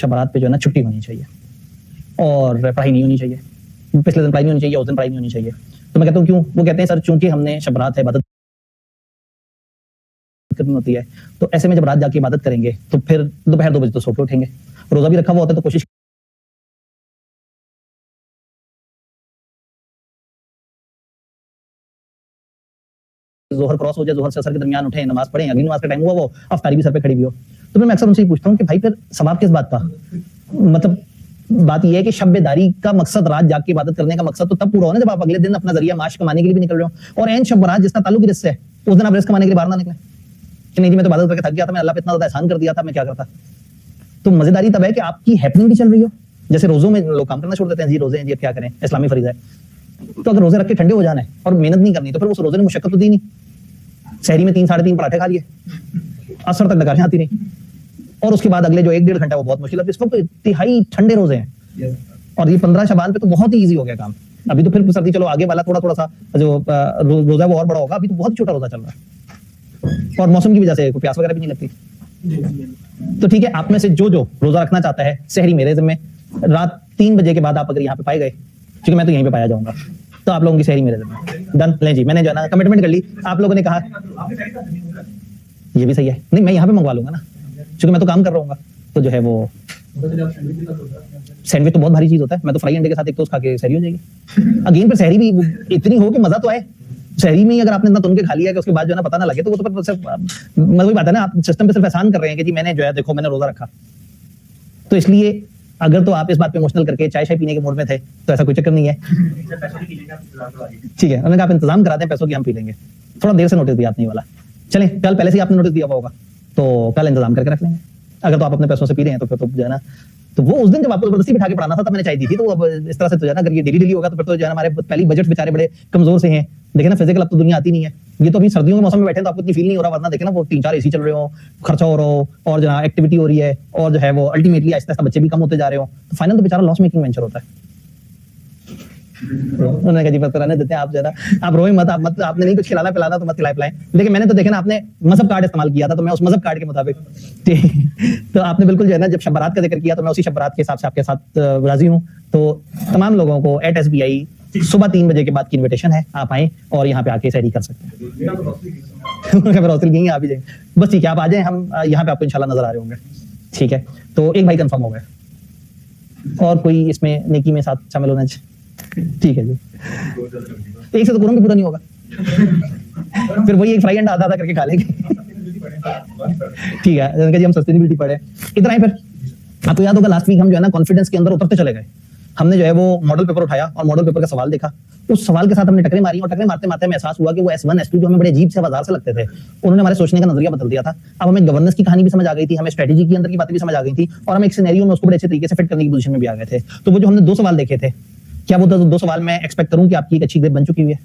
शब-ए-बारात पे जो है ना छुट्टी होनी चाहिए और पढ़ाई नहीं होनी चाहिए, पिछले दिन पढ़ाई नहीं होनी चाहिए, उस दिन पढ़ाई नहीं होनी चाहिए। तो मैं कहता हूँ क्यों? वो कहते हैं सर चूंकि हमने शब-ए-बारात है, इबादत करनी होती है, तो ऐसे में जब रात जाके इबादत करेंगे तो फिर दोपहर 2 बजे तो सो के उठेंगे। रोजा भी रखा हुआ होता है तो कोशिश ज़ोहर क्रॉस हो जाए, ज़ोहर से असर के दरमियान उठें, नमाज पढ़ें, अगली नमाज का टाइम हुआ वो अफ्तारी भी सर पे खड़ी हुई हो। तो फिर मैं अक्सर उनसे पूछता हूँ कि भाई फिर सवाब किस बात का? मतलब बात यह है कि शब-ए-दारी का मकसद, रात जाग के इबादत करने का मकसद तो तब पूरा हो ना जब आप अगले दिन अपना जरिया माश कमाने के लिए भी निकल रहे हो। और एन शब-ए-बारात जिसका ताल्लुक रिस्क से है, उस दिन आप रिस्क कमाने के लिए बाहर ना निकलें कि नहीं जी मैं तो इबादत करके थक गया था, मैं अल्लाह पे इतना ज्यादा एहसान कर दिया था, मैं क्या करता। तो मजेदारी तब है कि आपकी हैपनिंग भी चल रही हो। जैसे रोजों में लोग काम करना छोड़ देते हैं, जी रोजे हैं जी क्या करें, इस्लामी फरीज़ा है। तो अगर रोजे रख के ठंडे हो जाना है और मेहनत नहीं करनी तो फिर उस रोजे ने मुशक्कत तो दी नहीं। शहरी में 3 साढ़े 3 पराठे खा लिए, असर तक नकारें आती नहीं, और उसके बाद अगले जो 1 डेढ़ घंटा वो बहुत मुश्किल है। इस वक्त इंतहाई ठंडे रोजे हैं और ये 15 शबान पे तो बहुत ही ईजी हो गया काम। अभी तो फिर सर्दी चलो आगे वाला थोड़ा सा जो रोजा वो और बड़ा होगा, अभी तो बहुत छोटा रोजा चल रहा है और मौसम की वजह से कोई प्यास वगैरह भी नहीं लगती। तो ठीक है, आप में से जो रोजा रखना चाहता है, सहरी मेरे जिम्मे, रात 3 बजे के बाद आप अगर यहाँ पे पाए गए, क्योंकि मैं तो यहीं पे पाया जाऊंगा, तो आप लोगों की सहरी मेरे जिम्मे। डन, लें जी, मैंने जो है ना कमिटमेंट कर ली। आप लोगों ने कहा ये भी सही है, नहीं मैं यहाँ पे मंगवा लूंगा ना, क्योंकि मैं तो काम कर रहा हूँ, तो जो है वो सैंडविच तो बहुत भारी चीज होता है, मैं तो फ्राई अंडे के साथ एक टोस्ट खा के सहरी हो जाएगी। अगेन पर सहरी भी इतनी हो कि मजा तो आए। शहरी में ही अगर आपने इतना तुन के खा लिया कि उसके बाद जो है ना पता ना लगे, तो वो तो सिर्फ मतलब वही बात है ना, आप सिस्टम पे सिर्फ एहसान कर रहे हैं कि जी मैंने जो है देखो मैंने रोजा रखा। तो इसलिए अगर तो आप इस बात पे इमोशनल करके चाय शाय पीने के मूड में थे तो ऐसा कोई चक्कर नहीं है, ठीक है। उन्होंने कहा आप इंतजाम करा दें पैसों की, हम पी लेंगे। थोड़ा देर से नोटिस दिया आपने वाला, चलें कल पहले से ही आपने नोटिस दिया हुआ होगा तो कल इंतजाम करके रख लेंगे। अगर तो आप अपने पैसों से पी रहे हैं तो फिर तो जो है ना, तो वो उस दिन जब आपको जबरदस्ती बिठा के पढ़ाना था तब मैंने चाय दी थी। तो अब इस तरह से तो जो है ना, अगर ये डेली होगा तो फिर तो जो है हमारे पहली बजट बेचारे बड़े कमजोर से हैं। देखे ना फिजिकल अब तो दुनिया आती नहीं है, ये तो अभी सर्दियों के मौसम में बैठे तो आपको इतनी फील नहीं हो रहा, वरना देखे ना वो 3-4 एसी चल रहे हो, खर्चा हो रहा हो और जो है एक्टिविटी हो रही है और जो है वो अल्टीमेटली आहिस्ता आहिस्ता बच्चे भी कम होते जा रहे हो, तो फाइनल तो बेचारा लॉस मेकिंग वेंचर होता है। उन्होंने कहा जी बस रहने देते हैं, आप जरा आप रोए मत, आप मत, आपने नहीं कुछ खिलाना पिलाना तो मत खिलाए पिलाएं। लेकिन मैंने तो देखा ना आपने मजहब कार्ड इस्तेमाल किया था, तो मैं उस मजहब कार्ड के मुताबिक तो आपने बिल्कुल जो है ना जब शब-ए-बारात का जिक्र किया तो मैं उसी शब-ए-बारात के हिसाब से आपके साथ राजी हूँ। तो तमाम लोगों को एट SBI सुबह 3 बजे के बाद की इन्विटेशन है, आप आए और यहाँ पे आके सहरी कर सकते हैं। आप ही जाएंगे बस, ठीक है आप आ जाए, हम यहाँ पे आपको इंशाल्लाह नजर आ रहे होंगे, ठीक है। तो एक भाई कंफर्म हो गए और कोई इसमें नेकी में साथ शामिल होना चाहिए, ठीक है जी। एक से तो कुरान भी पूरा नहीं होगा, फिर वही एक फ्राई अंडा आधा करके खा लेंगे, ठीक है जी। हम सस्टेनेबिलिटी पढ़े, इधर आए फिर आपको याद होगा लास्ट वीक हम जो है ना कॉन्फिडेंस के अंदर उतरते चले गए। हमने जो है वो मॉडल पेपर उठाया और मॉडल पेपर का सवाल देखा, उस सवाल के साथ हमने टकरे मारी और टकरे मारते मारते हमें एहसास हुआ कि वो S1 S2 जो हमें बड़े अजीब से बाजार से लगते थे, उन्होंने हमारे सोचने का नजरिया बदल दिया था। अब हमें गवर्नेंस की कहानी भी समझ आ गई थी, हमें स्ट्रेटेजी की अंदर की बातें भी समझ आ गई थी और हम एक सिनेरियो में उसको बड़े अच्छे तरीके से फिट करने की पोजीशन में भी आ गए थे। तो वो जो हमने 2 सवाल देखे थे, क्या वो 2 सवाल मैं एक्सपेक्ट करूं कि आपकी एक अच्छी ग्रेड बन चुकी हुई है?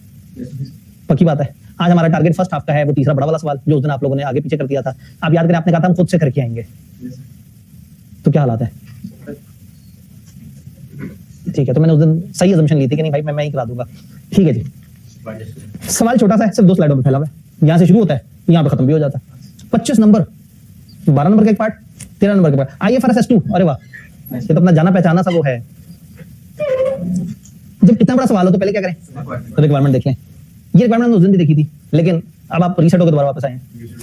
पक्की बात है। आज हमारा टारगेट फर्स्ट हाफ का है, वो तीसरा बड़ा वाला सवाल जो उस दिन आप लोगों ने आगे पीछे कर दिया था। आप याद करें, आपने कहा था हम खुद से करके आएंगे, तो क्या हालात है? ठीक है, तो मैंने उस दिन सही अजम्पशन ली थी कि नहीं भाई मैं ही करा दूंगा, ठीक है जी। सवाल छोटा सा है, सिर्फ 2 स्लाइडों में फैला हुआ है, यहाँ से शुरू होता है यहाँ पे खत्म भी हो जाता है। 25 नंबर, 12 नंबर का एक पार्ट, 13 नंबर का पार्ट। IFRS S2, अरे वाह, ये तो अपना जाना पहचाना सा वो है। जब इतना बड़ा सवाल हो तो पहले क्या करें, तो रिक्वायरमेंट देख लें। ये रिक्वायरमेंट उस दिन भी देखी थी, लेकिन अब आप रीसेट होकर दोबारा वापस आए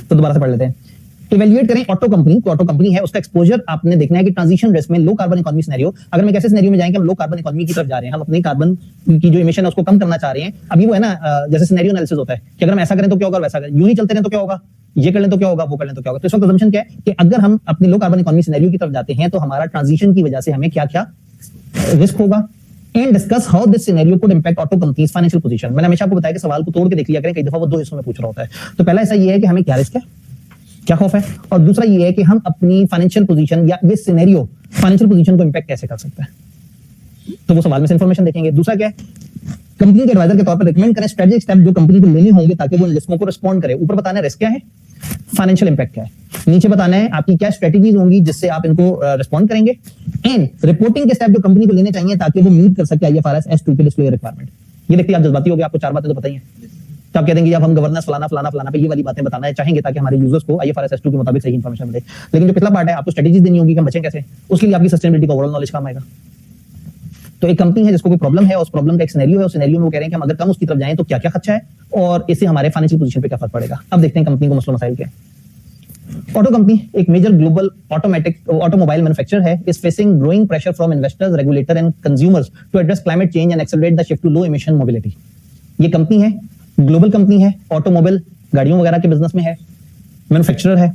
तो दोबारा से पढ़ लेते हैं। इवैल्यूएट करें ऑटो कंपनी, ऑटो कंपनी है उसका एक्सपोजर आपने देखना है कि ट्रांजिशन रिस्क में लो कार्बन इकोनॉमी सिनेरियो, अगर मैं कैसे सिनेरियो में जाएंगे, हम लो कार्बन इकोनॉमी की तरफ जा रहे हैं, हम अपनी कार्बन की जो इमिशन है उसको कम करना चाह रहे हैं। अभी वो है ना जैसे सिनेरियो एनालिसिस होता है कि अगर हम ऐसा करें तो क्या होगा, वैसा करें, यूं ही चलते रहें तो क्या होगा, ये कर लें तो क्या होगा, वो कर लें तो क्या होगा। तो इस वक्त असम्पशन क्या है कि अगर हम अपनी लो कार्बन इकोनॉमी सिनेरियो की तरफ जाते हैं तो हमारा ट्रांजिशन की वजह से हमें क्या क्या रिस्क होगा, and discuss how this scenario could impact auto companies financial position. मैंने हमेशा आपको बताया कि सवाल को तोड़ के देख लिया करें, कई दफा वो 2 हिस्सों में पूछ रहा होता है। तो पहला ऐसा ये है कि हमें क्या रिस्क है, क्या खौफ है, और दूसरा ये है कि हम अपनी फाइनेंशियल पोजीशन या ये सिनेरियो फाइनेंशियल पोजीशन को इंपैक्ट कैसे कर सकता है। तो वो सवाल में से इंफॉर्मेशन देखेंगे। दूसरा क्या है, कंपनी के एडवाइजर के तौर पर रिकमेंड करें स्ट्रेटेजिक स्टेप जो कंपनी को लेने होंगे ताकि वो इन रिस्कों को रिस्पॉन्ड करे। ऊपर बताना है रिस्क क्या है, फाइनेंशियल इंपैक्ट क्या है, नीचे बताना है आपकी क्या स्ट्रेटेजीज होंगी जिससे आप इनको रिस्पॉन्ड करेंगे, एंड रिपोर्टिंग के स्टेप जो कंपनी को लेने चाहिए ताकि वो मीट कर सके IFRS S2 के डिस्क्लोजर रिक्वायरमेंट। ये देखिए आप जज्बाती हो गए, आपको 4 बातें तो पता ही है, तो आप कह देंगे अब हम गवर्नेंस फलाना फलाना फलाना पे ये वाली बातें बताना है चाहेंगे ताकि हमारे यूजर्स को IFRS S2 के मुताबिक सही इन्फॉर्मेशन मिले। लेकिन जो पिछला पार्ट है आपको स्ट्रेटेजीज देनी होगी कि हम बचें कैसे, उसके लिए आपकी सस्टेनेबिलिटी का ओवरऑल नॉलेज काम आएगा। तो एक कंपनी है जिसको कोई प्रॉब्लम है, उस प्रॉब्लम का एक सिनेरियो है, उस सिनेरियो में वो कह रहे हैं कि हम अगर कम उसकी तरफ जाएं तो क्या क्या खर्चा है और इससे हमारे फाइनेंशियल पोजीशन पे क्या फर्क पड़ेगा। अब देखते हैं कंपनी को मसला मसाइल क्या है। ऑटो कंपनी एक मेजर ग्लोबल ऑटोमोबाइल मैन्युफैक्चरर है, is facing growing pressure from investors, regulator and consumers to address climate change and accelerate the shift to low emission mobility. ये कंपनी है, ग्लोबल कंपनी है, ऑटोमोबाइल गाड़ियों वगैरह के business में है, मैन्युफैक्चरर है,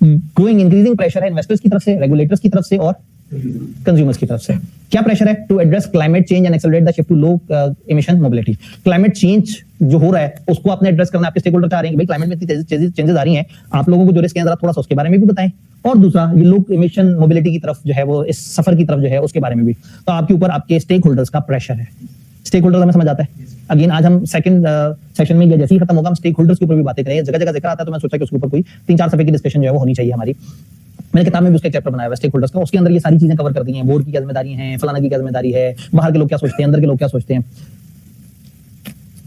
ग्रोइंग इंक्रीजिंग प्रेशर है इन्वेस्टर्स की तरफ से, रेगुलेटर्स की तरफ से और कंज्यूमर्स की तरफ से। क्या प्रेशर है? To address climate change and accelerate the shift to low emission mobility. Climate change जो हो रहा है उसको आपने एड्रेस करना है, आपके स्टेक होल्डर चाह रहे हैं कि भाई क्लाइमेट में इतनी चेंजेस आ रही हैं, आप लोगों को जो रिस्क है जरा थोड़ा सा उसके बारे में भी बताएं, और दूसरा ये लो इमिशन मोबिलिटी की तरफ जो है वो इस सफर की तरफ जो है उसके बारे में भी। तो आपके ऊपर आपके स्टेक होल्डर्स का प्रेशर है। स्टेक होल्डर्स हमें समझ आता है। अगेन आज हम सेकंड सेशन में जैसे ही खत्म होगा हम स्टेक होल्डर्स के ऊपर भी बातें करेंगे। जगह जगह जिक्र आता है तो मैं सोचा कि उसके ऊपर कोई 3-4 सफे की डिस्कशन जो है वो होनी चाहिए हमारी। मैंने किताब में भी उसका चैप्टर बनाया हुआ है स्टेक होल्डर्स का, उसके अंदर ये सारी चीजें कवर कर दी हैं। बोर्ड की क्या जिम्मेदारी है, फलाना की क्या जिम्मेदारी है, बाहर के लोग क्या सोचते हैं, अंदर के लोग क्या सोचते हैं।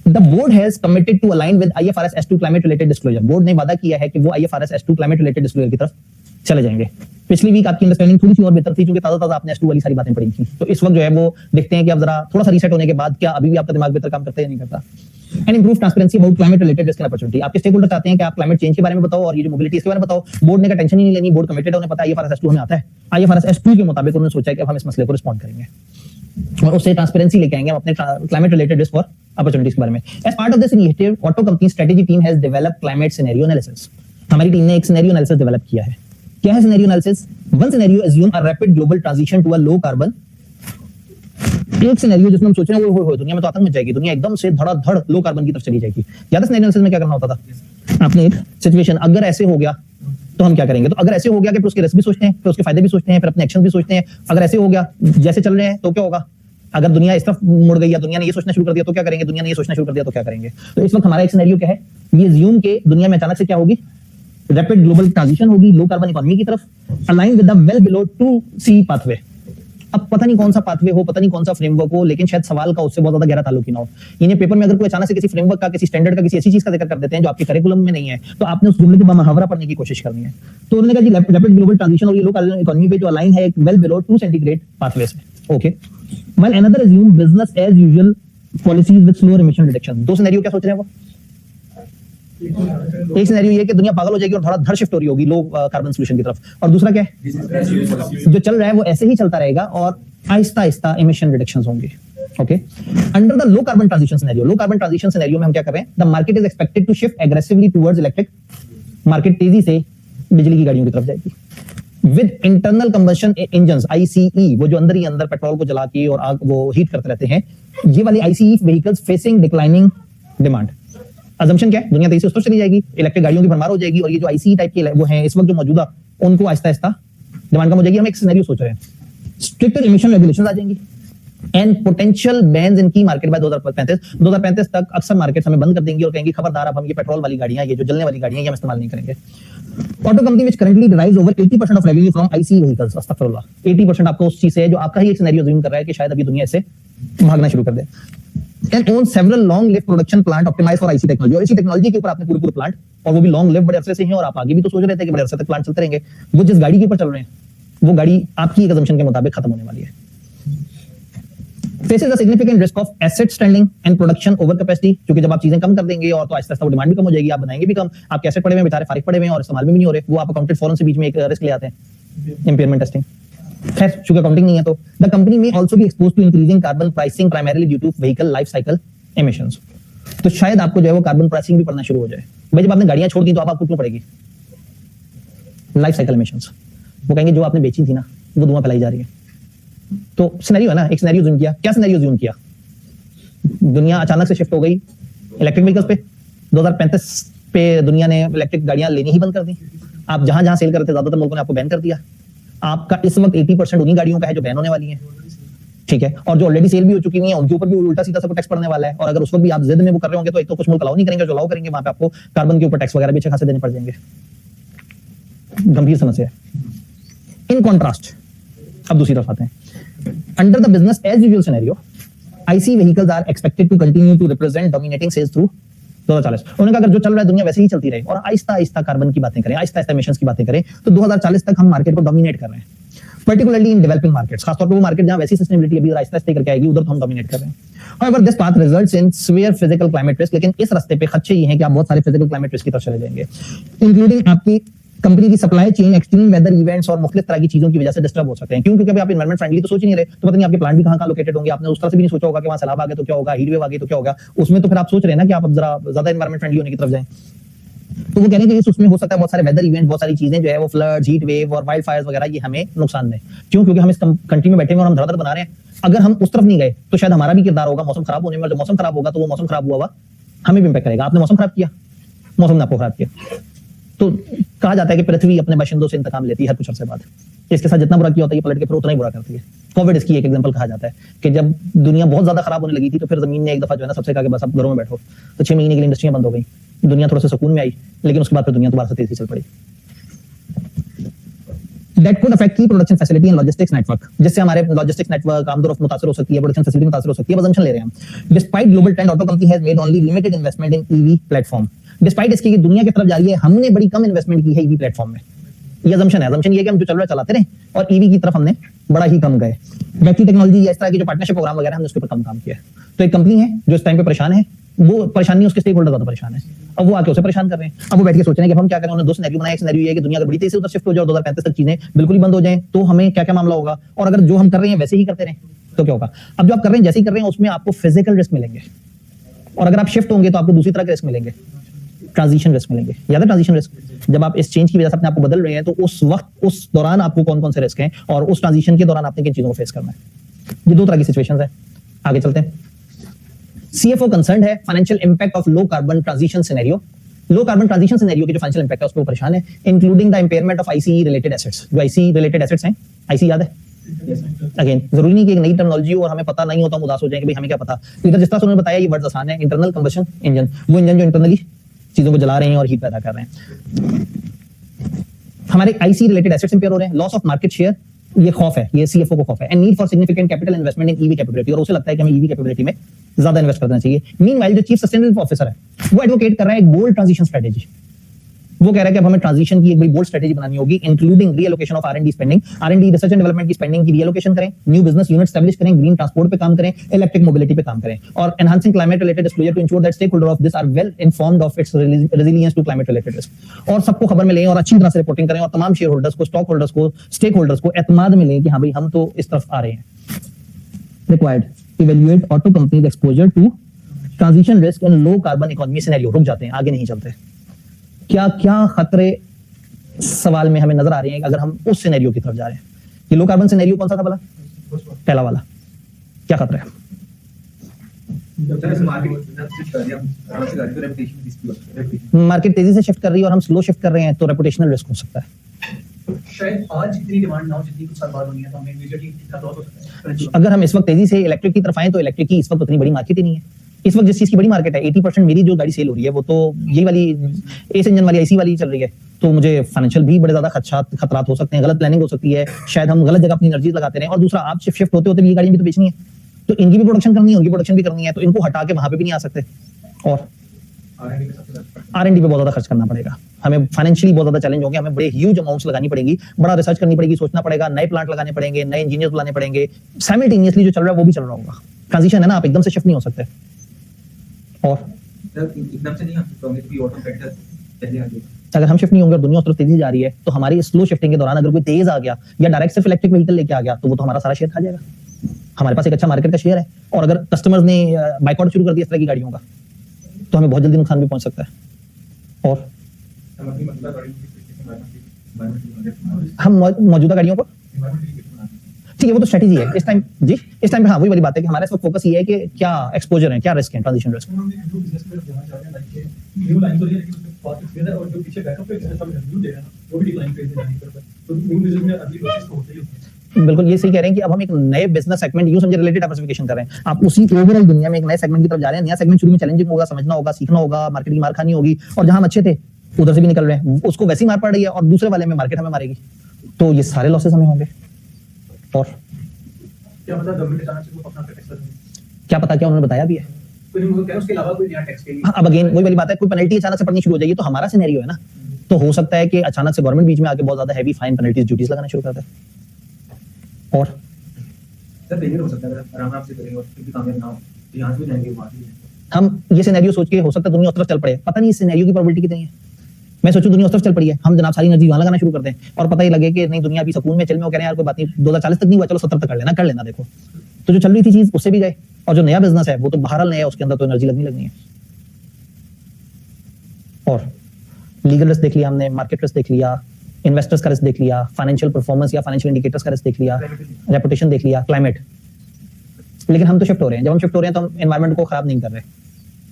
The board has committed to align with IFRS S2 climate related disclosure. Board ने वादा किया है कि वो IFRS S2 climate related disclosure की तरफ चले जाएंगे। पिछली वीक आपकी अंडरस्टैंडिंग थोड़ी सी और बेहतर थी क्योंकि ताजा आपने S2 वाली सारी बातें पढ़ी थी। तो इस वक्त जो है वो देखते हैं कि अब जरा थोड़ा सा रीसेट होने के बाद क्या अभी भी आपका दिमाग बेहतर काम करता है या नहीं करता। And improve transparency about climate related risk and opportunity. आपके स्टेक होल्डर चाहते हैं कि आप क्लाइमेट चेंज के बारे में बताओ और ये जो मोबिलिटी इसके बारे में बताओ। बोर्ड ने का टेंशन ही नहीं लेनी, बोर्ड कमिटेड है, उन्हें पता है IFRS S2 हमें आता है। IFRS S2 के मुताबिक उन्होंने सोचा है कि अब हम इस मसले को रिस्पॉन्ड करेंगे और उससे ट्रांसपेरेंसी लेके आएंगे हम अपने क्लाइमेट रिलेटेड रिस्क और अपॉर्चुनिटीज के बारे में। As part of this initiative auto company strategy team has developed climate scenario analysis. हमारी टीम ने एक सिनेरियो एनालिसिस डेवलप किया है। क्या है scenario analysis? One scenario assume a rapid global transition to a low carbon. एक सिनेरियो जिसमें हम सोच रहे हैं वो दुनिया में तो आतंक मच जाएगी, दुनिया एकदम से धड़ाधड़ लो कार्बन की तरफ चली जाएगी। याद है सिनेरियो एनालिसिस में क्या करना होता था? आपने एक सिचुएशन अगर ऐसे हो गया तो हम क्या करेंगे, तो अगर ऐसे हो गया कि फिर उसके रिस्क भी सोचते हैं, फिर उसके फायदे भी सोचते हैं, फिर अपने एक्शन भी सोचते हैं। अगर ऐसे हो गया जैसे चल रहे हैं तो क्या होगा, अगर दुनिया इस तरफ मुड़ गई या दुनिया ने ये सोचना शुरू कर दिया तो क्या करेंगे, दुनिया ने ये सोचना शुरू कर दिया तो क्या करेंगे। तो इस वक्त हमारा एक सिनेरियो क्या है, ये अज्यूम के दुनिया में अचानक से क्या होगी, रैपिड ग्लोबल ट्रांजिशन होगी लो कार्बन इकोनॉमी की तरफ, align with the well below 2C pathway. अब पता नहीं कौन सा पाथवे हो, पता नहीं कौन सा फ्रेमवर्क हो, लेकिन शायद सवाल का उससे बहुत ज्यादा गहरा ताल्लुक ही ना हो। इन्हें पेपर में अगर कोई अचानक से किसी फ्रेमवर्क का, किसी स्टैंडर्ड का, किसी ऐसी चीज का जिक्र कर देते हैं जो आपके करिकुलम में नहीं है, तो आपने उस जुमले के मुहावरा पढ़ने की कोशिश करनी है। तो उन्होंने कहा जी रैपिड ग्लोबल ट्रांजिशन और ये लो कार्बन इकोनॉमी पे जो अलाइन है एक वेल बिलो 2 सेंटीग्रेड पाथवे से। Okay, while another assume business as usual policies with slow emission reduction. दो सिनेरियो क्या सोच रहे हैं वो? एक सिनेरियो ये कि दुनिया पागल हो जाएगी और थोड़ा धड़ शिफ्ट हो रही होगी लो कार्बन सॉल्यूशन की तरफ, और दूसरा क्या है, जो चल रहा है वो ऐसे ही चलता रहेगा और आहिस्ता आहिस्ता इमिशन रिडक्शंस होंगे। Okay, under the low carbon transition scenario, low carbon transition scenario में हम क्या कर रहे हैं, the market is expected to shift aggressively towards electric. Market तेजी से बिजली की गाड़ियों की तरफ जाएगी with internal combustion engines ICE, वो जो अंदर ही अंदर पेट्रोल को जला के और आग वो हीट करते रहते हैं, ये वाले ICE vehicles facing declining demand. Assumption क्या है, दुनिया तेजी से उस तरफ चली जाएगी, इलेक्ट्रिक गाड़ियों की भरमार हो जाएगी और ये जो ICE टाइप के वो हैं इस वक्त जो मौजूदा, उनको आहिस्ता आहिस्ता डिमांड कम हो जाएगी। हम एक सिनेरियो सोच रहे हैं, स्ट्रिक्टर इमिशन रेगुलेशंस आ जाएंगी एंड पोटेंशियल बैन्स इन की मार्केट बाय 2035 तक अक्सर मार्केट हमें बंद कर देंगी और कहेंगी खबरदार अब हम ये पेट्रोल वाली गाड़ियां, ये जो जलने वाली गाड़ियां, ये हम इस्तेमाल नहीं करेंगे। Auto company which currently derives over 80% of revenue from ICE vehicles. अस्तगफिरुल्लाह, 80% आपको उस चीज से है जो आपका ही एक सिनेरियो अज्यूम कर रहा है कि शायद अभी दुनिया इससे भागना शुरू कर दे। And own several long lived production plant optimized for IC technology। और इसी टेक्नोलॉजी के ऊपर आपने पूरे प्लांट, और वो भी लॉन्ग लिव, बड़े अरसे से हैं, और आप आगे भी तो सोच रहे थे कि बड़े अरसे तक प्लांट चलते रहेंगे। वो जिस गाड़ी के ऊपर चल रहे हैं वो गाड़ी आपकी एक assumption के मुताबिक खत्म होने वाली है। Faces a significant risk of asset standing and production over capacity, क्योंकि जब आप चीजें कम कर देंगे और तो आहिस्ता आहिस्ता वो डिमांड भी कम हो जाएगी, आप बनाएंगे भी कम, आपके एसेट पड़े हुए हैं, बेचारे फारिग पड़े हुए हैं और इस्तेमाल भी नहीं हो रहे, वो आप अकाउंटेड फॉरन से बीच में एक रिस्क ले आते हैं, इम्पेयरमेंट टेस्टिंग। खैर चूंकि अकाउंटिंग नहीं है तो the company may also be exposed to increasing carbon pricing primarily due to vehicle life cycle emissions. तो शायद आपको जो है वो कार्बन प्राइसिंग भी पड़ना शुरू हो जाए। भाई जब आपने गाड़ियां छोड़ दी तो आपको क्यों पड़ेगी लाइफ साइकिल एमिशंस। वो कहेंगे जो आपने बेची थी ना वो धुआं फैलाई जा रही है। तो सिनेरियो है ना, एक सिनेरियो जूम किया। क्या सिनेरियो जूम किया, दुनिया अचानक से शिफ्ट हो गई इलेक्ट्रिक व्हीकल्स पे। 2035 पे दुनिया ने इलेक्ट्रिक गाड़ियां लेनी ही बंद कर दी। आप जहां जहां सेल करते ज्यादातर मुल्कों ने आपको बैन कर दिया। आपका इस वक्त 80% उन्हीं गाड़ियों का है जो बैन होने वाली है, ठीक है, और जो ऑलरेडी सेल भी हो चुकी है उनके ऊपर भी उल्टा सीधा सब टैक्स पड़ने वाला है। और अगर उस वक्त भी आप जिद में वो कर रहे होंगे तो एक तो कुछ मुल्क अलाउ नहीं करेंगे, जो अलाउ करेंगे वहां पे आपको कार्बन के ऊपर टैक्स वगैरह भी अच्छे खासे देने पड़ जाएंगे। गंभीर समस्या है। इन कॉन्ट्रास्ट अब दूसरी तरफ आते हैं। Under the business as usual scenario, IC vehicles are expected to continue to represent dominating sales through 2040 उन्होंने कहा अगर जो चल रहा है दुनिया वैसे ही चलती रहे और आहिस्ता आहिस्ता कार्बन की बातें करें, आहिस्ता आहिस्ता एमिशंस की बातें करें, तो 2040 तक हम मार्केट को डोमिनेट कर रहे हैं, पर्टिकुलरली इन डेवलपिंग मार्केट्स, खासतौर पर वो मार्केट जहां वैसी सस्टेनेबिलिटी अभी आहिस्ता आहिस्ता करके आएगी, उधर तो हम डोमिनेट कर रहे हैं। However, this path results in severe physical climate risk, लेकिन इस रास्ते पे खदशे ये हैं कि आप बहुत सारे फिजिकल क्लाइमेट रिस्क की तरफ चले जाएंगे, इंक्लूडिंग आपकी कंपनी की supply chain, extreme weather events और मुख्तलिफ तरह की चीजों की वजह से डिस्टर्ब हो सकते हैं। क्यों? क्योंकि अभी आप एनवायरमेंट फ्रेंडली तो सोच ही नहीं रहे, तो पता नहीं आपके प्लांट भी कहां लोकेटेड होंगे, आपने उस तरह से भी नहीं सोचा होगा कि वहां सैलाब आ गया तो क्या होगा, हीट वेव आ गई तो क्या होगा, उसमें तो फिर आप सोच रहे हैं ना कि आप अब जरा ज्यादा एनवायरमेंट फ्रेंडली होने की तरफ जाएं। तो वो कहने के उसमें हो सकता है बहुत सारे वेदर इवेंट, बहुत सारी चीजें जो है वो फ्लड्स, हीट वेव और वाइल्ड फायर्स वगैरह, ये हमें नुकसान दें। क्यों? क्योंकि हम इस कंट्री में बैठे हैं और हम धड़ाधड़ बना रहे हैं। अगर हम उस तरफ नहीं गए तो शायद हमारा भी किरदार होगा मौसम खराब होने में, और जब मौसम खराब होगा तो वो मौसम खराब हुआ हमें भी इंपैक्ट करेगा। आपने मौसम खराब किया, मौसम ने आपको खराब किया। तो कहा जाता है कि पृथ्वी अपने बाशिंदों से इंतकाम लेती है हर कुछ अरसे बाद। इसके साथ जितना बुरा किया होता है ये पलट के फिर उतना ही बुरा करती है। कोविड इसकी एक एग्जांपल कहा जाता है कि जब दुनिया बहुत ज्यादा खराब होने लगी थी तो फिर जमीन ने एक दफा जो है ना सबसे कहा कि बस आप घरों में बैठो, तो 6 महीने के लिए इंडस्ट्रियां बंद हो गई, दुनिया थोड़ा सा सुकून में आई, लेकिन उसके बाद फिर दुनिया दोबारा से तेजी चल पड़ी। That could affect key production facility and logistics network, जिससे हमारे logistics network आमदोरफ्त मुतासर हो सकती है, प्रोडक्शन फैसिलिटी मुतासर हो सकती है, assumption ले रहे हैं हम। Despite global trend, auto company has made only limited investment in EV platform. Despite इसके कि दुनिया की तरफ जा रही है, हमने बड़ी कम इन्वेस्टमेंट की है EV प्लेटफॉर्म में। ये assumption है, assumption ये है कि हम जो चल रहा है चलाते रहे और EV की तरफ हमने बड़ा ही कम गए। बैटरी टेक्नोलॉजी या इस तरह के जो पार्टनरशिप प्रोग्राम वगैरह हमने उसके ऊपर कम काम किया है। तो एक कंपनी है जो इस टाइम पे परेशान है, वो परेशान नहीं, उसके स्टेक होल्डर ज्यादा परेशान है। अब वो आके उसे परेशान कर रहे हैं। अब वो बैठ के सोच रहे हैं कि हम क्या करें। उन्होंने 2 सिनेरियो बनाया। एक सिनेरियो ये है कि दुनिया अगर बड़ी तेजी से उधर शिफ्ट हो जाए और 2035 तक चीजें बिल्कुल ही बंद हो जाएं तो हमें क्या क्या मामला होगा, और अगर जो हम कर रहे हैं वैसे ही करते रहें तो क्या होगा। अब जो आप कर रहे हैं जैसे ही कर रहे हैं उसमें आपको फिजिकल रिस्क मिलेंगे, और अगर आप शिफ्ट होंगे तो आपको दूसरी तरह के रिस्क मिलेंगे, ट्रांजिशन रिस्क मिलेंगे। याद है ट्रांजिशन रिस्क? जब आप इस चेंज की वजह से अपने आप को बदल रहे हैं तो उस वक्त उस दौरान आपको कौन कौन से रिस्क हैं और उस ट्रांजिशन के दौरान आपने किन चीजों को फेस करना है। ये 2 तरह की सिचुएशंस है। आगे चलते हैं। CFO कंसर्न है financial impact of low carbon transition scenario. Low carbon transition scenario के जो फाइनेंशियल इंपैक्ट है उस पर परेशान है, including the impairment of ICE related assets. जो ICE रिलेटेड एसेट्स हैं, ICE याद है? अगेन जरूरी नहीं कि एक नई टर्मिनोलॉजी हो और हमें पता नहीं होता, हम उदास हो जाएं कि भाई हमें क्या पता। इधर जिस तरह से उन्होंने बताया ये वर्ड्स आसान है। इंटरनल कंबशन इंजन, वो इंजन जो इंटरनली चीजों को जला रहे हैं और हीट पैदा कर रहे हैं। हमारे ICE रिलेटेड एसेट्स इंपेयर हो रहे हैं। लॉस ऑफ मार्केट शेयर, ये खौफ है, ये CFO को खौफ है। And need for significant capital investment in EV capability, और उसे लगता है कि हमें EV कैपेबिलिटी में ज्यादा इन्वेस्ट करना चाहिए। मीनवाइल जो चीफ सस्टेनेबिलिटी ऑफिसर है वो एडवोकेट कर रहा है एक बोल्ड ट्रांजिशन स्ट्रेटेजी। वो कह रहा है कि अब हमें ट्रांजिशन की एक बड़ी बोल्ड स्ट्रेटेजी बनानी होगी, including reallocation of R&D spending, R&D research and development की स्पेंडिंग की रीएलोकेशन करें, न्यू बिजनेस यूनिट एस्टैब्लिश करें, ग्रीन ट्रांसपोर्ट पे काम करें, इलेक्ट्रिक मोबिलिटी पे काम करें, और enhancing climate related disclosure to ensure that stakeholder of this are well informed of its resilience to climate related risk. और सबको खबर में लें और अच्छी तरह से रिपोर्टिंग करें, और तमाम शेयर होल्डर्स को, स्टॉक होल्डर्स को, स्टेक होल्डर्स को एतमाद में लें कि हाँ भाई हम तो इस तरफ आ रहे हैं। Required evaluate auto companies exposure to transition risk in low carbon economy scenario. रुक जाते हैं, आगे नहीं चलते। क्या क्या खतरे सवाल में हमें नजर आ रहे हैं अगर हम उस सिनेरियो की तरफ जा रहे हैं। ये लो कार्बन सिनेरियो कौन सा था भला? पहला वाला। क्या खतरा है? मार्केट तेजी से शिफ्ट कर रही है और हम स्लो शिफ्ट कर रहे हैं तो रेपुटेशनल रिस्क हो सकता है। शायद आज इतनी डिमांड ना हो जितनी कुछ साल बाद होनी है, तो हमें इमीडिएटली इसका लॉस हो सकता है। अगर हम इस वक्त तेजी से इलेक्ट्रिक की तरफ आए तो इलेक्ट्रिक की इस वक्त उतनी बड़ी मार्केट ही नहीं है। इस वक्त जिस चीज की बड़ी मार्केट है, 80% मेरी जो गाड़ी सेल हो रही है वो तो यही वाली एस इंजन वाली IC वाली चल रही है। तो मुझे फाइनेंशियल भी बड़े ज्यादा खतरात हो सकते हैं, गलत प्लानिंग हो सकती है, शायद हम गलत जगह अपनी एनर्जी लगाते रहे। और दूसरा, आप शिफ्ट होते होते भी ये गाड़ी भी तो बेचनी है, तो इनकी भी प्रोडक्शन करनी है, उनकी प्रोडक्शन भी करनी है, तो इनको हटा के वहां पे भी नहीं आ सकते। और R&D पे बहुत ज्यादा खर्च करना पड़ेगा, हमें फाइनेंशियली बहुत ज्यादा चैलेंज होंगे, हमें बड़े ह्यूज अमाउंट्स लगानी पड़ेगी, बड़ा रिसर्च करनी पड़ेगी, सोचना पड़ेगा, नए प्लांट लगाने पड़ेंगे, नए इंजीनियर्स बुलाने पड़ेंगे। साइमल्टेनियसली जो चल रहा है वो भी चल रहा होगा। ट्रांजिशन है ना, आप एकदम से शिफ्ट नहीं हो सकते। और एकदम से नहीं हम शिफ्ट होंगे, कोई ऑटो फैक्टर पहले आ जाएगा। अगर हम शिफ्ट नहीं होंगे और दुनिया उस तरफ तेजी जा रही है तो हमारी स्लो शिफ्टिंग के दौरान अगर कोई तेज आ गया या डायरेक्ट सिर्फ इलेक्ट्रिक व्हीकल लेके आ गया तो वो तो हमारा सारा शेयर खा जाएगा। हमारे पास एक अच्छा मार्केट का शेयर है, और अगर कस्टमर्स ने बाइकआउट शुरू कर दिया इस तरह की गाड़ियों का तो हमें बहुत जल्दी नुकसान भी पहुंच सकता है। और हम मौजूदा गाड़ियों को, ठीक है वो तो स्ट्रेटेजी है इस टाइम जी, इस टाइम पे हाँ वही वाली बात है कि हमारा इस वक्त फोकस ये है कि क्या एक्सपोजर है, क्या रिस्क है, ट्रांजिशन रिस्क। बिल्कुल ये सही कह रहे हैं कि अब हम एक नए बिजनेस सेगमेंट यूं समझे रिलेटेड डाइवर्सिफिकेशन कर रहे हैं। आप उसी ओवरऑल दुनिया में एक नए सेगमेंट की तरफ जा रहे हैं। नया सेगमेंट शुरू में चैलेंजिंग होगा, समझना होगा, सीखना होगा, मार्केट की मार खानी होगी, और जहां हम अच्छे थे उधर से भी निकल रहे हैं, उसको वैसी मार पड़ रही है, और दूसरे वाले में मार्केट हमें मारेगी, तो ये सारे लॉसेस हमें होंगे। और क्या पता गवर्नमेंट अचानक से अपना टैक्स कर दे, क्या पता, क्या उन्होंने बताया भी है फिर वो कह रहे हैं उसके अलावा कोई नया टैक्स के लिए हाँ, अब अगेन वही वाली बात है, कोई पेनल्टी अचानक से पड़नी शुरू हो जाएगी तो हमारा सिनेरियो है ना, तो हो सकता है कि अचानक से गवर्नमेंट बीच में आके बहुत ज्यादा हैवी फाइन पेनल्टीज ड्यूटीज लगाना शुरू कर दे। और सर फेलियर हो सकता है अगर आराम से करेंगे और फिर भी कामयाब ना हो तो यहाँ से भी जाएंगे वहाँ से भी जाएंगे। हम ये सिनेरियो सोच के हो सकता है दुनिया उस तरफ चल पड़े, पता नहीं इस सिनेरियो की प्रोबेबिलिटी कितनी है। मैं सोचूं दुनिया उस तरफ चल पड़ी है, हम जनाब सारी एनर्जी वहां लगाना शुरू कर दें और पता ही लगे कि नहीं दुनिया अभी सुकून में चल में, वो कह रहे हैं यार कोई बात नहीं 2040 तक नहीं हुआ, चलो 70 तक कर लेना देखो। तो जो चल रही थी चीज उससे भी गए, और जो नया बिजनेस है वो तो बहरहाल नया है, उसके अंदर तो एनर्जी लगनी है। और लीगल रिस्क देख लिया हमने, मार्केट रिस्क देख लिया, इन्वेस्टर्स का रिस्क देख लिया, फाइनेंशियल परफॉर्मेंस या फाइनेंशियल इंडिकेटर्स का रिस्क देख लिया, रेपुटेशन देख लिया, क्लाइमेट। लेकिन हम तो शिफ्ट हो रहे हैं, जब हम शिफ्ट हो रहे हैं तो हम एनवायरनमेंट को खराब नहीं कर रहे,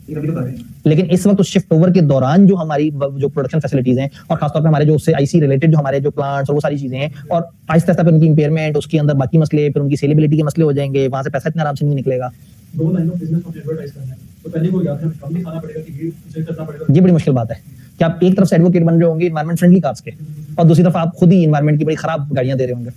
ये कभी तो कर रहे हैं। लेकिन इस वक्त उस शिफ्ट ओवर के दौरान जो हमारी जो प्रोडक्शन फैसिलिटीज हैं और खासतौर पे हमारे जो उससे आईसी रिलेटेड जो हमारे जो प्लांट्स और वो सारी चीजें हैं, और आहिस्ता आहिस्ता फिर उनकी इंपेयरमेंट, उसके अंदर बाकी मसले, फिर उनकी सेलेबिलिटी के मसले हो जाएंगे, वहां से पैसा इतना आराम से नहीं निकलेगा। दो लाइन ऑफ बिजनेस को एडवर्टाइज करना है तो पहले वो याद है कम भी खाना पड़ेगा कि ये उसे करना पड़ेगा। ये बड़ी मुश्किल बात है कि आप एक तरफ से एडवोकेट बन रहे होंगे इन्वायरमेंट फ्रेंडली कार्स के, और दूसरी तरफ आप खुद ही इन्वायरमेंट की बड़ी खराब गाड़ियां दे रहे होंगे,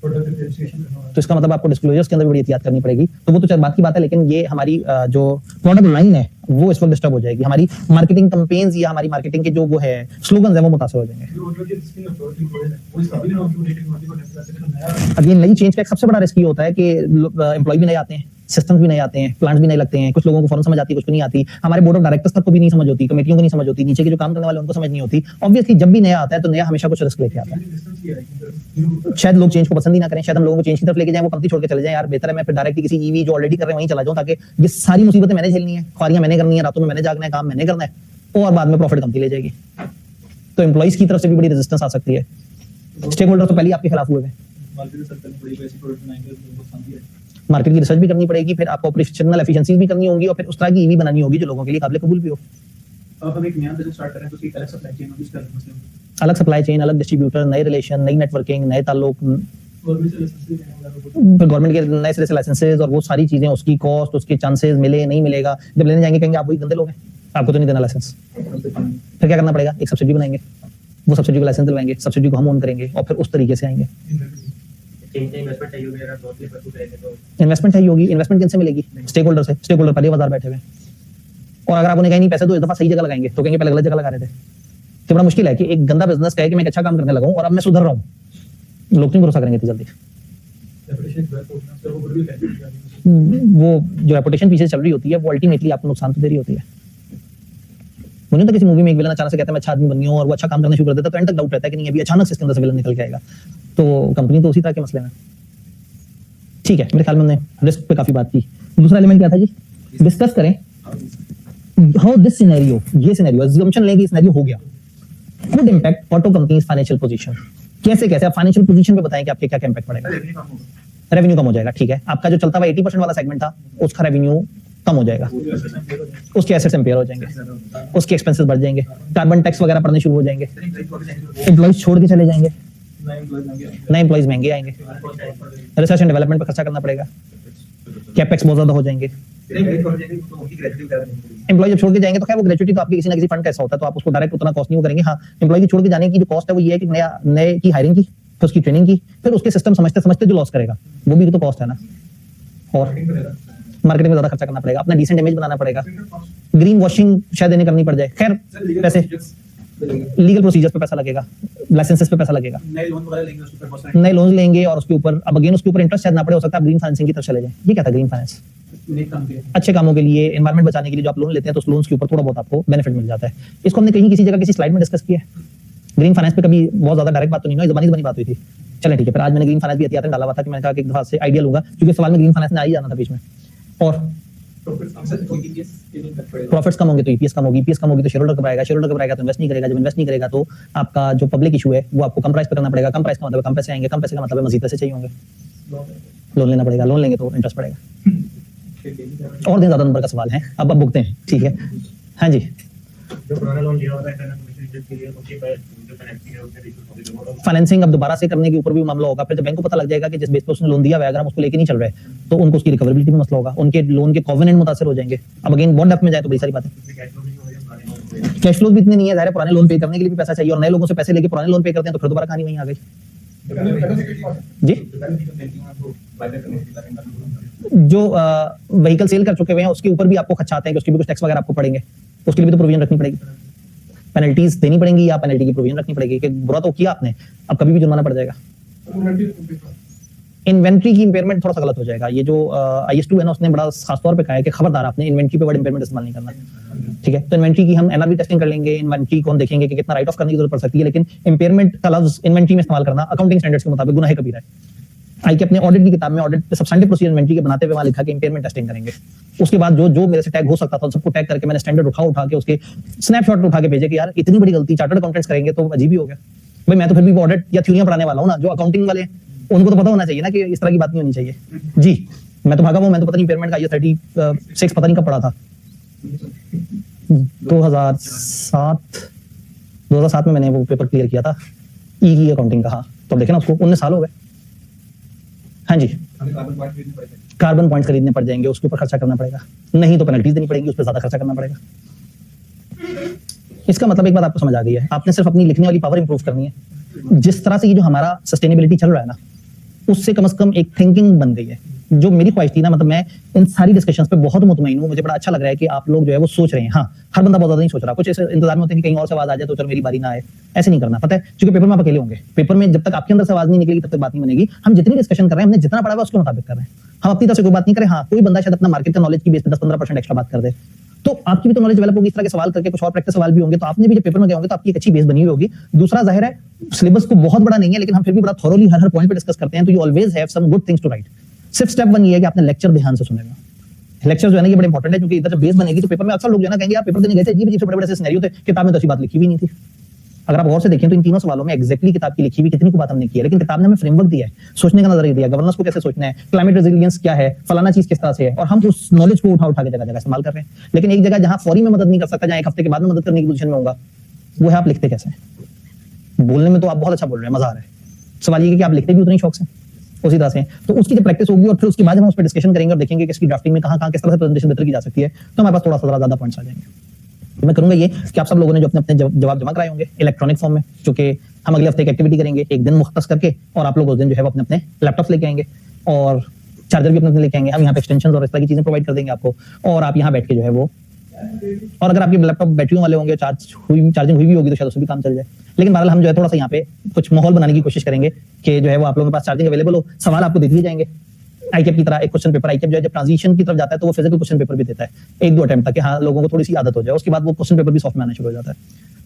प्रोडक्ट डिफरेंशिएशन करना होगा। तो इसका मतलब आपको डिस्क्लोजर्स के अंदर भी बड़ी एहतियात करनी पड़ेगी। तो वो तो चल बात की बात है, लेकिन ये हमारी जो प्रोडक्ट लाइन है वो इस वक्त डिस्टर्ब हो जाएगी, हमारी मार्केटिंग कैंपेन्स या हमारी मार्केटिंग के जो वो है स्लोगन्स है वो मुतासर हो जाएंगे। जो मतलब कि लिस्टिंग ऑफ प्रोडक्ट इंक्लूडेड है वो इसका भी ना कि टेक्नोलॉजी को डेवलप करना है। अब ये नई चेंज का एक सबसे बड़ा रिस्क ये होता है कि एम्प्लॉय भी नए आते हैं, सिस्टम्स भी नए आते हैं, प्लान्स भी नए लगते हैं, कुछ लोगों को फौरन समझ आती है, कुछ को नहीं आती, हमारे बोर्ड ऑफ डायरेक्टर्स तक को भी नहीं समझ होती, कमेटियों को नहीं समझ होती, नीचे के जो काम करने वाले उनको समझ नहीं होती। ऑब्वियसली जब भी नया आता है तो नया हमेशा कुछ रिस्क लेके आता है। डिस्टेंस ये है कि शायद लोग चेंज को पसंद ही ना करें, शायद हम लोगों को चेंज की तरफ लेके जाएं, वो कंपनी छोड़ के चले जाएं, यार बेहतर है मैं फिर डायरेक्टली किसी ईवी जो ऑलरेडी कर रहे हैं वहीं चला जाऊं, ताकि ये सारी मुसीबतें मैंने झेलनी है, ख्वारियां मैंने करनी है, रातों में मैंने जागना है, काम मैंने करना है, और बाद में प्रॉफिट कंपनी ले जाएगी। तो एम्प्लॉइज की तरफ से भी बड़ी रेजिस्टेंस आ सकती है। स्टेक होल्डर तो पहले ही आपके खिलाफ हुए हैं, मार्केट रिसर्च करनी पड़ेगी, ऐसी प्रोडक्ट बनाएंगे तो उनको पसंद ही है। मार्केट की रिसर्च भी करनी पड़ेगी, फिर आपको ऑपरेशनल एफिशिएंसी भी करनी होगी, और फिर उस तरह की ईवी बनानी होगी जो लोगों के लिए काबिल कबूल भी हो। अब हम एक नया बिजनेस स्टार्ट कर रहे हैं तो उसकी अलग सप्लाई चेन होगी, इसका अलग मसले होंगे। अलग सप्लाई चेन, अलग डिस्ट्रीब्यूटर, नए रिलेशन, नई नेटवर्किंग, नए ताल्लुक, गवर्नमेंट से लाइसेंस भी देने वाला है। फिर गवर्नमेंट के नए सिरे से लाइसेंसेज और वो सारी चीजें, उसकी कॉस्ट, उसके चांसेस मिले नहीं मिलेगा, जब लेने जाएंगे कहेंगे आप वही गंदे लोग हैं, आपको तो नहीं देना लाइसेंस। फिर क्या करना पड़ेगा, एक सब्सिडी बनाएंगे, वो सब्सिडी को लाइसेंस दिलवाएंगे, सब्सिडी को हम ओन करेंगे, और फिर उस तरीके से आएंगे। इन्वेस्टमेंट चाहिए होगी, अगर बहुत पर करेंगे तो इन्वेस्टमेंट चाहिए होगी, इन्वेस्टमेंट किनसे मिलेगी, स्टेक होल्डर से। स्टेक होल्डर पहले बाजार बैठे हुए हैं, और अगर आप उन्हें कहीं नहीं पैसे तो इस दफा सही जगह लगाएंगे, तो कहेंगे पहले गलत जगह लगा रहे थे। तो बड़ा मुश्किल है कि एक गंदा बिजनेस कहे कि मैं एक अच्छा काम करने लगा हूं और अब मैं सुधर रहा हूं, लोग नहीं भरोसा करेंगे इतनी जल्दी। रेपुटेशन जो है तो वो गुडविल कैसे होगी। वो जो रेपुटेशन पीछे चल रही होती है वो अल्टीमेटली आपको नुकसान तो दे रही होती है। मुझे तो किसी मूवी में एक विलन अचानक से कहता है मैं अच्छा आदमी बन गया हूं और वो अच्छा काम करना शुरू कर देता है, तो एंड तक डाउट रहता है कि नहीं अभी अचानक से इसके अंदर से विलन निकल के आएगा। तो कंपनी तो उसी तरह के मसले में। ठीक है, मेरे ख्याल में हमने रिस्क पे काफी बात की। दूसरा एलिमेंट क्या था जी, डिस्कस करें हाउ दिस सिनेरियो, ये सिनेरियो अजम्पशन लेंगे सिनेरियो हो गया, could impact auto companies financial position. कैसे कैसे आप फाइनेंशियल पोजीशन पे बताएं कि आपके क्या इंपैक्ट पड़ेगा। रेवेन्यू कम होगा, रेवेन्यू कम हो जाएगा, ठीक है, आपका जो चलता हुआ 80% वाला सेगमेंट था उसका रेवेन्यू कम हो जाएगा, उसके एसेट्स इंपेयर हो जाएंगे, उसके एक्सपेंसेस बढ़ जाएंगे, कार्बन टैक्स वगैरह पड़ने शुरू हो जाएंगे, एम्प्लॉइज छोड़ के चले जाएंगे, नए एम्प्लॉइज महंगे आएंगे, रिसर्च एंड डेवलपमेंट पर खर्चा करना पड़ेगा, कैपेक्स बहुत ज्यादा हो जाएंगे। एम्प्लॉय जब छोड़ के जाएंगे तो खैर वो ग्रेचुइटी तो आपके किसी ना किसी फंड का ऐसा होता है, तो आप उसको डायरेक्ट उतना कॉस्ट नहीं वो करेंगे। हाँ, एम्प्लॉय की छोड़ के जाने की जो कॉस्ट है वो ये है कि नए की हायरिंग की, फिर उसकी ट्रेनिंग की, फिर उसके सिस्टम समझते समझते जो लॉस करेगा वो भी तो कॉस्ट है ना। और मार्केटिंग में ज्यादा खर्चा करना पड़ेगा, अपना डिसेंट इमेज बनाना पड़ेगा, ग्रीन वॉशिंग शायद देने करनी पड़ जाए, खैर पैसे लीगल प्रोसीजर्स पे पैसा लगेगा, लाइसेंसेस पे पैसा लगेगा, नए लोन वगैरह लेंगे उसके ऊपर बहुत सारे नए लोन लेंगे और उसके ऊपर अब अगेन उसके ऊपर इंटरेस्ट शायद ना पड़े, हो सकता है आप ग्रीन फाइनेंसिंग की तरफ चले जाएं। ये क्या था ग्रीन फाइनेंस, नेक काम के अच्छे कामों के लिए, एनवायरमेंट बचाने के लिए जो आप लोन लेते हैं तो उस लोन्स के ऊपर थोड़ा बहुत आपको बेनिफिट मिल जाता है। इसको हमने कहीं किसी जगह किसी स्लाइड में डिस्कस किया है। ग्रीन फाइनेंस पे कभी बहुत ज्यादा डायरेक्ट बात तो नहीं हुई, जबानी बात हुई थी। चलें ठीक है, फिर आज मैंने ग्रीन फाइनेंस भी एहतियातन डाला हुआ था कि मैंने कहा कि एक दफा से आइडिया लूंगा, क्योंकि सवाल में ग्रीन फाइनेंस में आ ही जाना था बीच में। और प्रॉफिट्स कम होंगे तो ईपीएस कम होगी, ईपीएस कम होगी तो शेयर होल्डर घबराएगा, शेयर होल्डर घबराएगा तो इन्वेस्ट नहीं करेगा, जब इन्वेस्ट नहीं करेगा तो आपका जो पब्लिक इशू है वो आपको कम प्राइस पे करना पड़ेगा, कम प्राइस का मतलब कम पैसे आएंगे, कम पैसे का मतलब मजीद पैसे चाहिए होंगे, लोन लेना पड़ेगा, लोन लेंगे तो इंटरेस्ट पड़ेगा। और दिन ज्यादा नंबर का सवाल है, अब भुगते हैं, ठीक है। हाँ जी, जो पुराना लोन लिया होता है के लिए उसकी जो फाइनेंसिंग है उसमें इशू होगी। फाइनेंसिंग अब दोबारा से करने के ऊपर भी मामला होगा। फिर जब बैंक को पता लग जाएगा कि जिस बेस पर उसने लोन दिया हुआ है अगर हम उसको लेके नहीं चल रहे तो उनको उसकी रिकवरेबिलिटी में मसला होगा, उनके लोन के कॉवेनेंट मुतासर हो जाएंगे। अब अगेन बॉन्ड डेप्थ में जाए तो बड़ी सारी बात है, कैश फ्लो भी इतने नहीं है, ज़ाहिर है पुराने लोन पे करने के लिए भी पैसा चाहिए और नए लोगों से पैसे लेके पुराने लोन पे करते हैं तो फिर दोबारा कहानी वहीं आ गई। जी, जो व्हीकल सेल कर चुके हुए हैं उसके ऊपर भी आपको खर्चा आते हैं कि उसके भी कुछ टैक्स वगैरह आपको पड़ेंगे, उसके लिए भी तो प्रोविजन रखनी पड़ेगी, पेनल्टीज देनी पड़ेंगी या पेनल्टी की प्रोविजन रखनी पड़ेगी कि बुरा तो किया आपने, अब कभी भी जुर्माना पड़ जाएगा। इन्वेंट्री की इंपेयरमेंट थोड़ा सा गलत हो जाएगा। ये जो IS2 है ना, उसने बड़ा खास तौर पे कहा है कि खबरदार आपने इन्वेंट्री पे वर्ड इंपेयरमेंट इस्तेमाल नहीं करना, ठीक है। तो इन्वेंट्री की हम NRV टेस्टिंग कर लेंगे, इन्वेंट्री को हम देखेंगे कि कितना राइट ऑफ करने की जरूरत पड़ सकती है, लेकिन इंपेयरमेंट का लफ्ज इन्वेंट्री में इस्तेमाल करना अकाउंटिंग स्टैंडर्ड्स के मुताबिक गुनाह कबीरा है। आई के अपने ऑडिट की किताब में ऑडिट पे सब्सटेंटिव प्रोसीजर इन्वेंट्री के बनाते हुए वहां लिखा कि इंपेयरमेंट टेस्टिंग करेंगे। उसके बाद जो मेरे से टैग हो सकता था सबको टैग करके मैंने स्टैंडर्ड उठा के उसके स्नैपशॉट उठा के भेजे कि यार इतनी बड़ी गलती चार्टर्ड अकाउंटेंट्स करेंगे तो अजीब ही हो गया। भाई मैं तो फिर भी ऑडिट या थ्योरियां पढ़ाने वाला हूं ना, जो अकाउंटिंग वाले उनको तो पता होना चाहिए ना कि इस तरह की बात नहीं होनी चाहिए। जी, मैं तो भागा हूं, मैं तो पता नहीं इंपेयरमेंट का IS 36 पता नहीं कब पढ़ा था, 2007 में मैंने वो पेपर क्लियर किया था ई की अकाउंटिंग का। हाँ, तो देखे ना उसको 19 साल हो गए। हाँ जी, कार्बन पॉइंट्स खरीदने पड़ जाएंगे, उसके ऊपर खर्चा करना पड़ेगा, नहीं तो पेनल्टीज देनी पड़ेगी, उस पर ज्यादा खर्चा करना पड़ेगा। इसका मतलब एक बात आपको समझ आ गई है, आपने सिर्फ अपनी लिखने वाली पावर इंप्रूव करनी है। जिस तरह से ये जो हमारा सस्टेनेबिलिटी चल रहा है ना, उससे कम से कम एक थिंकिंग बन गई है। जो मेरी ख्वाहिश थी ना, मतलब मैं इन सारी डिस्कशंस पे बहुत मुतमईन हूँ, मुझे बड़ा अच्छा लग रहा है कि आप लोग जो है वो सोच रहे हैं। हाँ, हर बंदा बहुत ज्यादा नहीं सोच रहा, कुछ ऐसे इंतजार में होते हैं कि कहीं और से आवाज आ जाए तो चलो मेरी बारी ना आए, ऐसे नहीं करना। पता है, क्योंकि पेपर में आप अकेले होंगे, पेपर में जब तक आपके अंदर से आवाज नहीं निकलेगी तब तक बात नहीं बनेगी। हम जितनी डिस्कशन कर रहे हैं, हमने जितना पढ़ा है उसके मुताबिक कर रहे हैं, हम अपनी तरफ से कोई बात नहीं करें। हाँ, कोई बंदा शायद अपना मार्केट का नॉलेज की बेस पे 10-15% एक्स्ट्रा बात कर दे, तो आपकी भी तो नॉलेज डेवलप होगी। इस तरह के सवाल करके कुछ और प्रैक्टिस सवाल भी होंगे, तो आपने भी जब पेपर में गए होंगे तो आपकी एक अच्छी बेस बनी हुई होगी। दूसरा, जाहिर है सिलेबस को बहुत बड़ा नहीं है, लेकिन हम फिर भी बड़ा थॉरोली हर पॉइंट पे डिस्कस करते हैं, तो you always have some good things to write. सिर्फ स्टेप 1 ये है कि आपने लेक्चर ध्यान से सुनेगा। लेक्चर जो है ना, ये बड़े इंपॉर्टेंट है, क्योंकि इधर जब बेस बनेगी तो पेपर में अक्सर लोग जो है ना कहेंगे यार पेपर देने गए थे, अजीब से बड़े-बड़े से सिनेरियो थे, किताब में तो ऐसी बात लिखी भी नहीं थी। अगर आप गौर से देखें तो इन तीनों सवालों में एग्जैक्टली किताब की लिखी हुई कितनी को बात हमने की है, लेकिन किताब ने हमें फ्रेमवर्क दिया है, सोचने का नजरिया दिया, गवर्नेंस को कैसे सोचना है, क्लाइमेट रेजिलियंस क्या है, फलाना चीज किस तरह से है, और हम उस नॉलेज को उठा के जगह जगह इस्तेमाल कर रहे हैं। लेकिन एक जगह जहां फौरी में मदद नहीं कर सकता, जहां एक हफ्ते के बाद में मदद करने की पोजीशन में होगा, वो है आप लिखते कैसे हैं। बोलने में तो आप बहुत अच्छा बोल रहे हैं, मजा आ रहा है, सवाल ये है कि आप लिखते भी उतने शौक से उसी तरह से। तो उसकी जब प्रैक्टिस होगी और फिर उसके बाद हम उस पर डिस्कशन करेंगे और देखेंगे कि इसकी ड्राफ्टिंग में कहां किस तरह से प्रेजेंटेशन बेहतर की जा सकती है, तो हमारे पास थोड़ा सा ज्यादा पॉइंट्स आ जाएंगे। तो मैं करूंगा ये कि आप सब लोगों ने जो अपने अपने जवाब जमा कराए होंगे इलेक्ट्रॉनिक फॉर्म में, क्योंकि हम अगले हफ्ते एक एक्टिविटी करेंगे, एक दिन मुख्तस करके, और आप लोग उस दिन जो है वो अपने अपने लैपटॉप्स लेके आएंगे और चार्जर भी अपने लेके आएंगे। हम यहाँ पे एक्सटेंशन और इस तरह की चीजें प्रोवाइड कर देंगे आपको, और आप यहाँ बैठ के जो है वो, और अगर आपके लैपटॉप बैटरियों वाले होंगे, चार्जिंग हुई भी होगी तो शायद उससे भी काम चल जाए। लेकिन बहरहाल हम जो है थोड़ा सा यहाँ पे कुछ माहौल बनाने की कोशिश करेंगे कि जो है वो आप लोगों के पास चार्जिंग अवेलेबल हो, सवाल आपको दे दिए जाएंगे। आईकेप की तरह एक क्वेश्चन पेपर, आईकेप जो है जब ट्रांजिशन की तरफ जाता है तो वो फिजिकल क्वेश्चन पेपर भी देता है 1-2 अटेम्प्ट तक, हाँ लोगों को थोड़ी सी आदत हो जाए, उसके बाद वो क्वेश्चन पेपर भी सॉफ्ट में आना शुरू हो जाता है।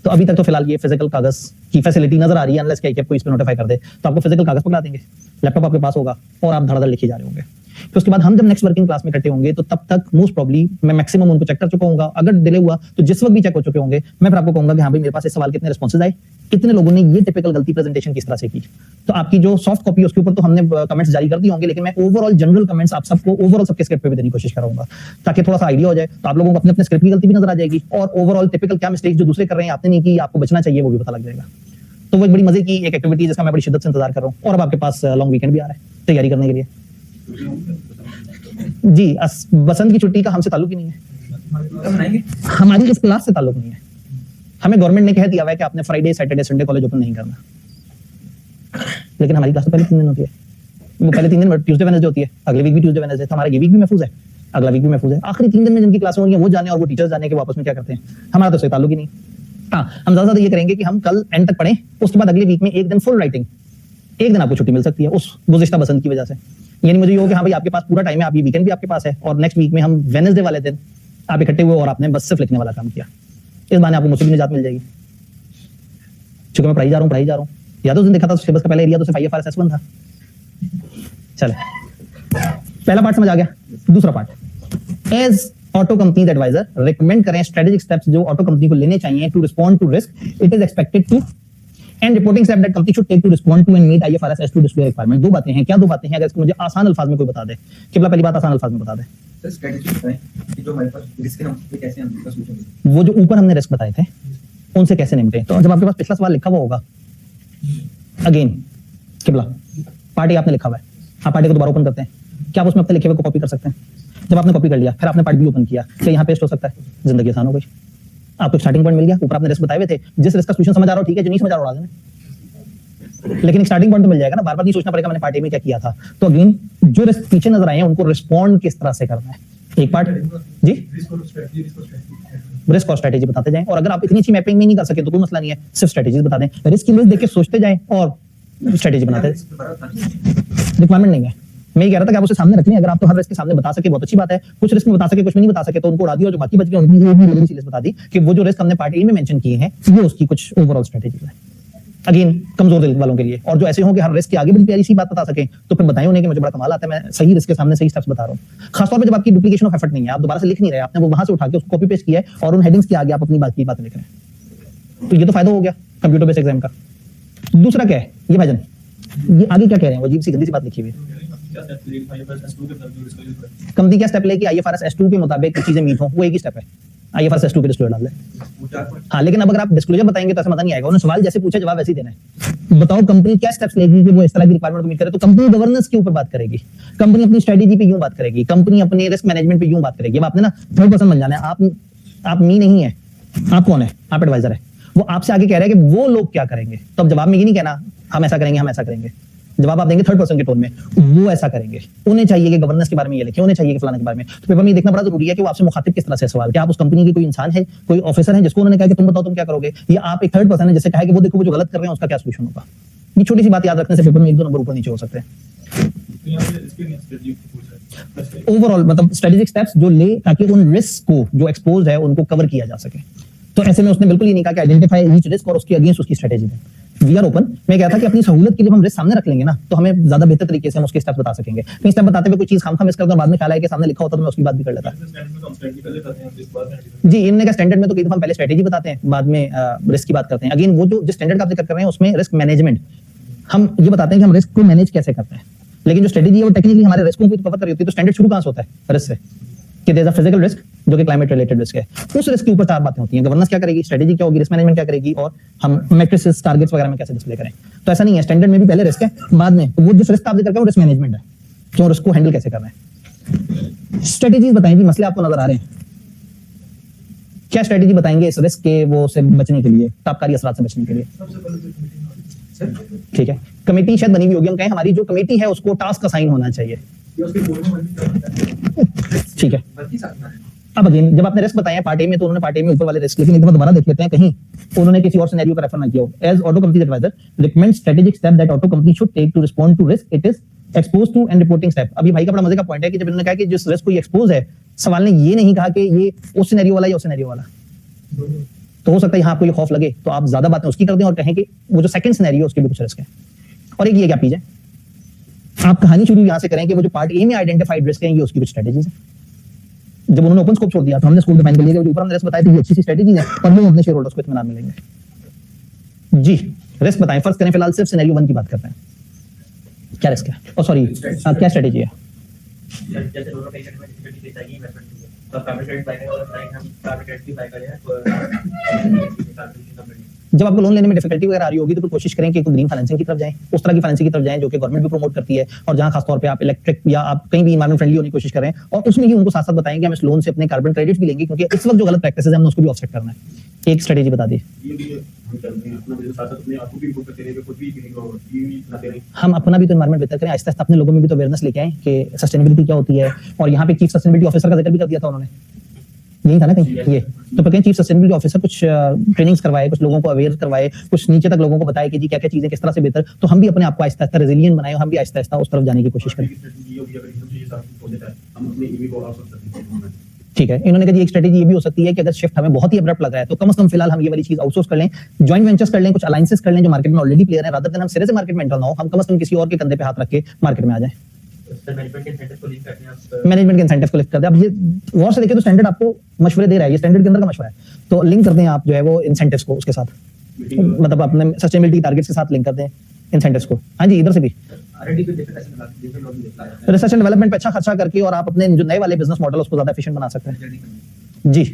तो अभी तक तो फिलहाल ये फिजिकल कागज की फैसिलिटी नजर आ रही है, अनलेस कि आईकेप को इस पर नोटिफाई कर दे तो आपको फिजिकल कागज पकड़ा देंगे, लैपटॉप आपके पास होगा और आप धड़ाधड़ लिखे जा रहे होंगे। फिर उसके बाद हम जब नेक्स्ट वर्किंग क्लास में इकट्ठे होंगे तो तब तक मोस्ट प्रॉब्ली मैं मैक्सिमम उनको चेक कर चुका हूँ। अगर डिले हुआ तो जिस वक्त भी चेक हो चुके होंगे, मैं फिर आपको कहूंगा कि हाँ भाई मेरे पास इस सवाल कितने रिस्पॉन्सेज आए, कितने लोगों ने ये टिपिकल गलती प्रेजेंटेशन किस तरह से की। तो आपकी जो सॉफ्ट कॉपी है उसके ऊपर तो हमने कमेंट्स जारी कर दिए होंगे, लेकिन मैं ओवरऑल जनरल कमेंट्स आप सबको ओवरऑल सबके स्क्रिप्ट पे भी देने की कोशिश करूंगा, ताकि थोड़ा सा आइडिया हो जाए। तो आप लोगों को अपने अपने स्क्रिप्ट की गलती भी नजर आ जाएगी, और ओवरऑल टिपिकल क्या मिस्टेक्स जो दूसरे कर रहे हैं आपने नहीं की, आपको बचना चाहिए, वो भी पता लग जाएगा। तो वो एक बड़ी मजे की एक एक्टिविटी है जिसका मैं बड़ी शिद्दत से इंतजार कर रहा हूँ। और अब आपके पास लॉन्ग वीकेंड भी आ रहा है तैयारी करने के लिए। जी, बसंत की छुट्टी का हमसे ताल्लुक ही नहीं है, हमारी इस क्लास से ताल्लुक नहीं है। हमें गवर्नमेंट ने कह दिया है कि आपने Friday Saturday Sunday college open नहीं करना, लेकिन हमारी क्लास तो पहले 3 दिन होती है। वो पहले 3 दिन ट्यूसडे वेडनेसडे होती है, अगले वीक भी ट्यूसडे वेडनेसडे, तो हमारा ये वीक भी महफूज है, अगला वीक भी महफूज है। आखिरी 3 दिन में जिनकी क्लास हो रही है वो जाने और वो टीचर्स जाने के वापस में क्या करते हैं, हमारा तो इससे ताल्लुक ही नहीं। हाँ, हम ज्यादा ये करेंगे कि हम कल एंड तक पढ़ें, उसके बाद अगले वीक में एक दिन फुल राइटिंग, एक दिन आपको छुट्टी मिल सकती है उस गुज़िश्ता बसंत की वजह से। यानी मुझे ये हो कि हाँ भाई आपके पास पूरा टाइम है, आप ये वीकेंड भी आपके पास है, और नेक्स्ट वीक में हम वेडनेसडे वाले दिन आप इकट्ठे हुए और आपने बस सिर्फ लिखने वाला काम किया। इस बहाने आपको मुझसे भी निजात मिल जाएगी, क्योंकि मैं पढ़ाई जा रहा हूँ। याद उस दिन देखा था सिलेबस का पहला एरिया तो सिर्फ IFRS S1 था। चले, पहला पार्ट समझ आ गया। दूसरा part, as auto companies adviser recommend करें स्ट्रेटेजिक स्टेप्स जो ऑटो कंपनी को लेने चाहिए to respond to risk it is expected to, and reporting step that company should take to respond to and meet IFRS S2 disclosure requirement. 2 बातें हैं, क्या 2 बातें हैं? अगर इसको मुझे आसान अल्फाज में कोई बता दे। किबला पहली बात आसान अल्फाज में बता दे। सर स्ट्रेटजी बताएं कि जो हमारे पास रिस्क है हम पे कैसे हम इसका सोचेंगे। वो जो ऊपर हमने रिस्क बताए थे उनसे कैसे निपटें। तो जब आपके पास पिछला सवाल लिखा हुआ होगा, अगेन किबला पार्टी आपने लिखा हुआ है, आप पार्टी को दोबारा ओपन करते हैं, क्या आप उसमें अपने लिखे हुए को कॉपी कर सकते हैं? जब आपने कॉपी कर लिया फिर आपने पार्ट बी ओपन किया, क्या यहाँ पेस्ट हो सकता है? जिंदगी आसान हो गई। आपको स्टार्टिंग पॉइंट मिल गया, ऊपर आपने रिस्क बताए हुए थे, जिस रिस्क का सॉल्यूशन समझ आ रहा हो ठीक है, जो नहीं समझ आ रहा उड़ा देना। लेकिन स्टार्टिंग पॉइंट तो मिल जाएगा ना, बार बार नहीं सोचना पड़ेगा मैंने पार्ट ए में क्या किया था। तो अगेन जो रिस्क पीछे नजर आए हैं उनको रिस्पॉन्ड किस तरह से करना है, एक पार्ट जी रिस्क और स्ट्रेटेजी बताते जाएं। और अगर आप इतनी अच्छी मैपिंग में नहीं कर सके तो कोई मसला नहीं है, सिर्फ स्ट्रेटेजीज बता दें, रिस्क की लिस्ट देख के सोचते जाएं और स्ट्रेटेजी बनाते रिक्वायरमेंट नहीं है। मैं ये कह रहा था कि आप उसे सामने रख लें, अगर आप तो हर रिस्क के सामने बता सके बहुत अच्छी बात है, कुछ रिस्क में बता सके कुछ में नहीं बता सके तो उनको उड़ा दिया, और जो बाकी बच गए उनकी लिस्ट बता दी कि वो जो रिस्क हमने पार्ट ए में मेंशन किए हैं वो उसकी कुछ ओवरऑल स्ट्रेटेजी है। अगेन कमजोर दिल वालों के लिए, और जो ऐसे हों कि हर रिस्क के आगे बड़ी प्यारी सी बात बता सकें तो फिर बताएं उन्हें कि मुझे बड़ा कमाल आता है, मैं सही रिस्क के सामने सही स्टेप्स बता रहा हूं। खासतौर पे जब आपकी डुप्लीकेशन ऑफ एफर्ट नहीं है, आप दोबारा से लिख नहीं रहे, आपने वो वहां से उठा के उसको कॉपी पेस्ट किया है और उन हेडिंग्स के आगे आप अपनी बात की बातें लिख रहे हैं, तो ये तो फायदा हो गया कंप्यूटर बेस्ड एग्जाम का। दूसरा क्या है ये भाईजान, ये आगे क्या कह रहे हैं, वो अजीब सी गंदी सी बात लिखी हुई है। कंपनी क्या स्टेप लेके IFRS S2 के मुताबिक चीजें मीट हो, वो एक ही स्टेप है, IFRS S2 के डिस्क्लोजर डाल दे। हाँ, लेकिन अब अगर आप डिस्क्लोजर बताएंगे तो ऐसा मजा नहीं आएगा, उन्होंने सवाल जैसे पूछे जवाब वैसे ही देना है। बताओ कंपनी क्या स्टेप्स लेगी कि वो इस तरह की रिक्वायरमेंट को मीट करे, तो कंपनी गवर्नेंस के ऊपर बात करेगी, कंपनी अपनी स्ट्रेटेजी पे यूं बात करेगी, कंपनी अपने रिस्क मैनेजमेंट पे यूं बात करेगी। अब आपने ना थर्ड पर्सन बन जाना है, आप मी नहीं है, आप कौन है, आप एडवाइजर है, वो आपसे आगे कह रहा है कि वो लोग क्या करेंगे, तो अब जवाब में ये नहीं कहना हम ऐसा करेंगे हम ऐसा करेंगे, जवाब आप देंगे थर्ड पर्सन के टोन में, वो ऐसा करेंगे, उन्हें चाहिए कि गवर्नेंस के बारे में ये लिखें, उन्हें चाहिए कि फलाने के बारे में। तो पेपर में देखना बड़ा जरूरी है कि वो आपसे मुखातिब किस तरह से सवाल, क्या आप उस कंपनी के कोई इंसान है, कोई ऑफिसर है जिसको उन्होंने कहा कि तुम बताओ तुम क्या करोगे, या आप एक थर्ड पर्सन है जिससे कहा कि वो देखो वो जो गलत कर रहे हैं उसका क्या सोल्यूशन होगा। ये छोटी सी बात याद रखने से पेपर में 1-2 नंबर ऊपर नीचे हो सकते हैं। ओवरऑल मतलब स्ट्रेटेजिक स्टेप्स जो ले ताकि उन रिस्क को जो एक्सपोज है उनको कवर किया जा सके। तो ऐसे में उसने बिल्कुल ये नहीं कहा कि आइडेंटिफाई ईच रिस्क और उसके अगेंस्ट उसकी स्ट्रेटेजी दें। We are open. मैं कहता कि अपनी सहूलत के लिए हम रिस्क सामने रख लेंगे ना तो हमें ज्यादा बेहतर तरीके से हम उसके स्टेप्स बता सकेंगे। कहीं स्टेप बताते हुए कोई चीज हम मिस कर दो बाद में ख्याल आया कि सामने लिखा होता तो मैं उसकी बात भी कर लेता। जी, इनने का स्टैंडर्ड में तो कई दफा हम पहले स्ट्रेटेजी बताते हैं बाद में रिस्क की बात करते हैं। अगेन वो जो जिस स्टैंडर्ड का आप जिक्र कर रहे हैं उसमें रिस्क मैनेजमेंट हम ये बताते हैं कि हम रिस्क को मैनेज कैसे करते हैं, लेकिन जो स्ट्रेटेजी है वो टेक्निकली हमारे रिस्कों को कवर कर रही होती है। तो स्टैंडर्ड शुरू कहां से होता है रिस्क से कि there is a physical risk जो कि क्लाइमेट रिलेटेड रिस्क है। उस रिस्क के ऊपर 4 बातें होती हैं, गवर्नेंस क्या करेगी, स्ट्रेटेजी क्या होगी, रिस्क मैनेजमेंट क्या करेगी और हम मैट्रिसेस टारगेट्स वगैरह में कैसे डिस्प्ले करें। तो ऐसा नहीं है, स्टैंडर्ड में भी पहले रिस्क है बाद में वो जिस रिस्क आप जिक्र कर रहे हो रिस्क मैनेजमेंट है, जो रिस्क को हैंडल कैसे कर रहे हैं। स्ट्रेटेजीज बताएं जी, मसले आपको नजर आ रहे हैं, क्या स्ट्रेटेजी बताएंगे इस रिस्क के वो से बचने के लिए, ताबकारी असरात से बचने के लिए। ठीक है, कमेटी शायद बनी हुई होगी, हम कहें हमारी जो कमेटी है उसको टास्क असाइन होना चाहिए। ठीक है, अब अगेन जब आपने रिस्क बताया पार्ट ए में तो उन्होंने पार्ट ए में ऊपर वाले रिस्क, लेकिन एक दफा दोबारा देख लेते हैं कहीं उन्होंने किसी और सिनेरियो का रेफर ना किया हो। As auto company adviser recommend strategic step that auto company should take to respond to risk it is expose to and reporting step. अभी भाई का बड़ा मजे का पॉइंट है कि जब इन्होंने कहा कि जिस रिस्क को ये एक्सपोज है, सवाल ने ये नहीं कहा कि ये उस सिनेरियो वाला या उस सिनेरियो वाला। तो हो सकता है यहाँ आपको ये खौफ लगे तो आप ज्यादा बातें उसकी कर दें और कहें कि वो जो सेकंड सिनेरियो उसके भी कुछ रिस्क है। और एक ये गैप लीजिए, आप कहानी शुरू यहां से करें कि वो जो पार्ट ए में आइडेंटिफाइड रिस्क है ये उसकी कुछ स्ट्रेटेजीज है। जब उन्होंने ओपन स्कोप छोड़ दिया तो हमने स्कोप डिफाइन कर लिया कि जो ऊपर हमने रिस्क बताया था ये अच्छी सी स्ट्रेटेजी है और वो अपने शेयर होल्डर्स को इत्मीनान मिलेंगे। जी, रिस्क बताएं, फर्स्ट करें फिलहाल सिर्फ सिनेरियो 1 की बात करते हैं। क्या रिस्क है, ओ सॉरी क्या स्ट्रेटेजी है। जैसे दोनों कई में डिफिकल्टी चाहिए इन्वेस्टमेंट के लिए, तो प्राइवेट क्रेडिट बाय करें और लाइक हम प्राइवेट क्रेडिट भी बाय करें तो जब आपको लोन लेने में डिफिकल्टी वगैरह आ रही होगी तो फिर कोशिश करें कि ग्रीन फाइनेंसिंग की तरफ जाएं, उस तरह की फाइनेंसिंग की तरफ जाएं जो कि गवर्नमेंट भी प्रमोट करती है और जहां खास तौर पे आप इलेक्ट्रिक या आप कहीं भी एनवायरमेंट फ्रेंडली होने की कोशिश करें और उसमें ही उनको साथ साथ बताएं कि हम इस लोन से अपने कार्बन क्रेडिट्स भी लेंगे क्योंकि इस वक्त जो गलत प्रैक्टिसेस है हमने उसको भी ऑफसेट करना है। एक स्ट्रेटेजी बता दी, हम अपना भी तो एनवायरमेंट बेहतर करें, आहिस्ता आहिस्ता अपने लोगों में भी तो अवेयरनेस लेके आए कि सस्टेनेबिलिटी क्या होती है। और यहाँ पे चीफ सस्टेनेबिलिटी ऑफिसर का जिक्र भी कर दिया था उन्होंने, यही था ना कहीं ये, तो फिर कहीं चीफ सस्टेनेबिलिटी ऑफिसर कुछ ट्रेनिंग्स करवाए, कुछ लोगों को अवेयर करवाए, कुछ नीचे तक लोगों को बताए कि जी क्या क्या चीजें किस तरह से बेहतर, तो हम भी अपने आप को आहिस्ता आहिस्ता रेजिलिएंट बनाए, हम भी आहिस्ता आहिस्ता उस तरफ जाने की कोशिश करें। ठीक है, इन्होंने कहा एक स्ट्रेटेजी ये भी हो सकती है कि अगर शिफ्ट हमें बहुत ही अब्रप्ट लग रहा है तो कम से कम फिलहाल हम ये वाली चीज आउटसोर्स कर लें, जॉइंट वेंचर्स कर लें, कुछ अलायंसेस कर लें जो मार्केट में ऑलरेडी प्लेयर है, रादर देन हम सिरे से मार्केट में एंटर ना हो, हम कम से कम किसी और के कंधे पे हाथ रख के मार्केट में आ जाएं। मैनेजमेंट के इंसेंटिव को लिफ्ट कर दे। अब ये गौर से देखिए तो स्टैंडर्ड आपको मशवरे दे रहा है, ये स्टैंडर्ड के अंदर का मशवरा है, तो लिंक कर दें आप जो है वो इंसेंटिव्स को उसके साथ, मतलब अपने सस्टेनेबिलिटी टारगेट्स के साथ लिंक कर दें इंसेंटिव्स को। हाँ जी, इधर से भी रिसर्च एंड डेवलपमेंट पे अच्छा खर्चा करके और आप अपने जो नए वाले बिजनेस मॉडल उसको ज्यादा एफिशिएंट बना सकते हैं। जी,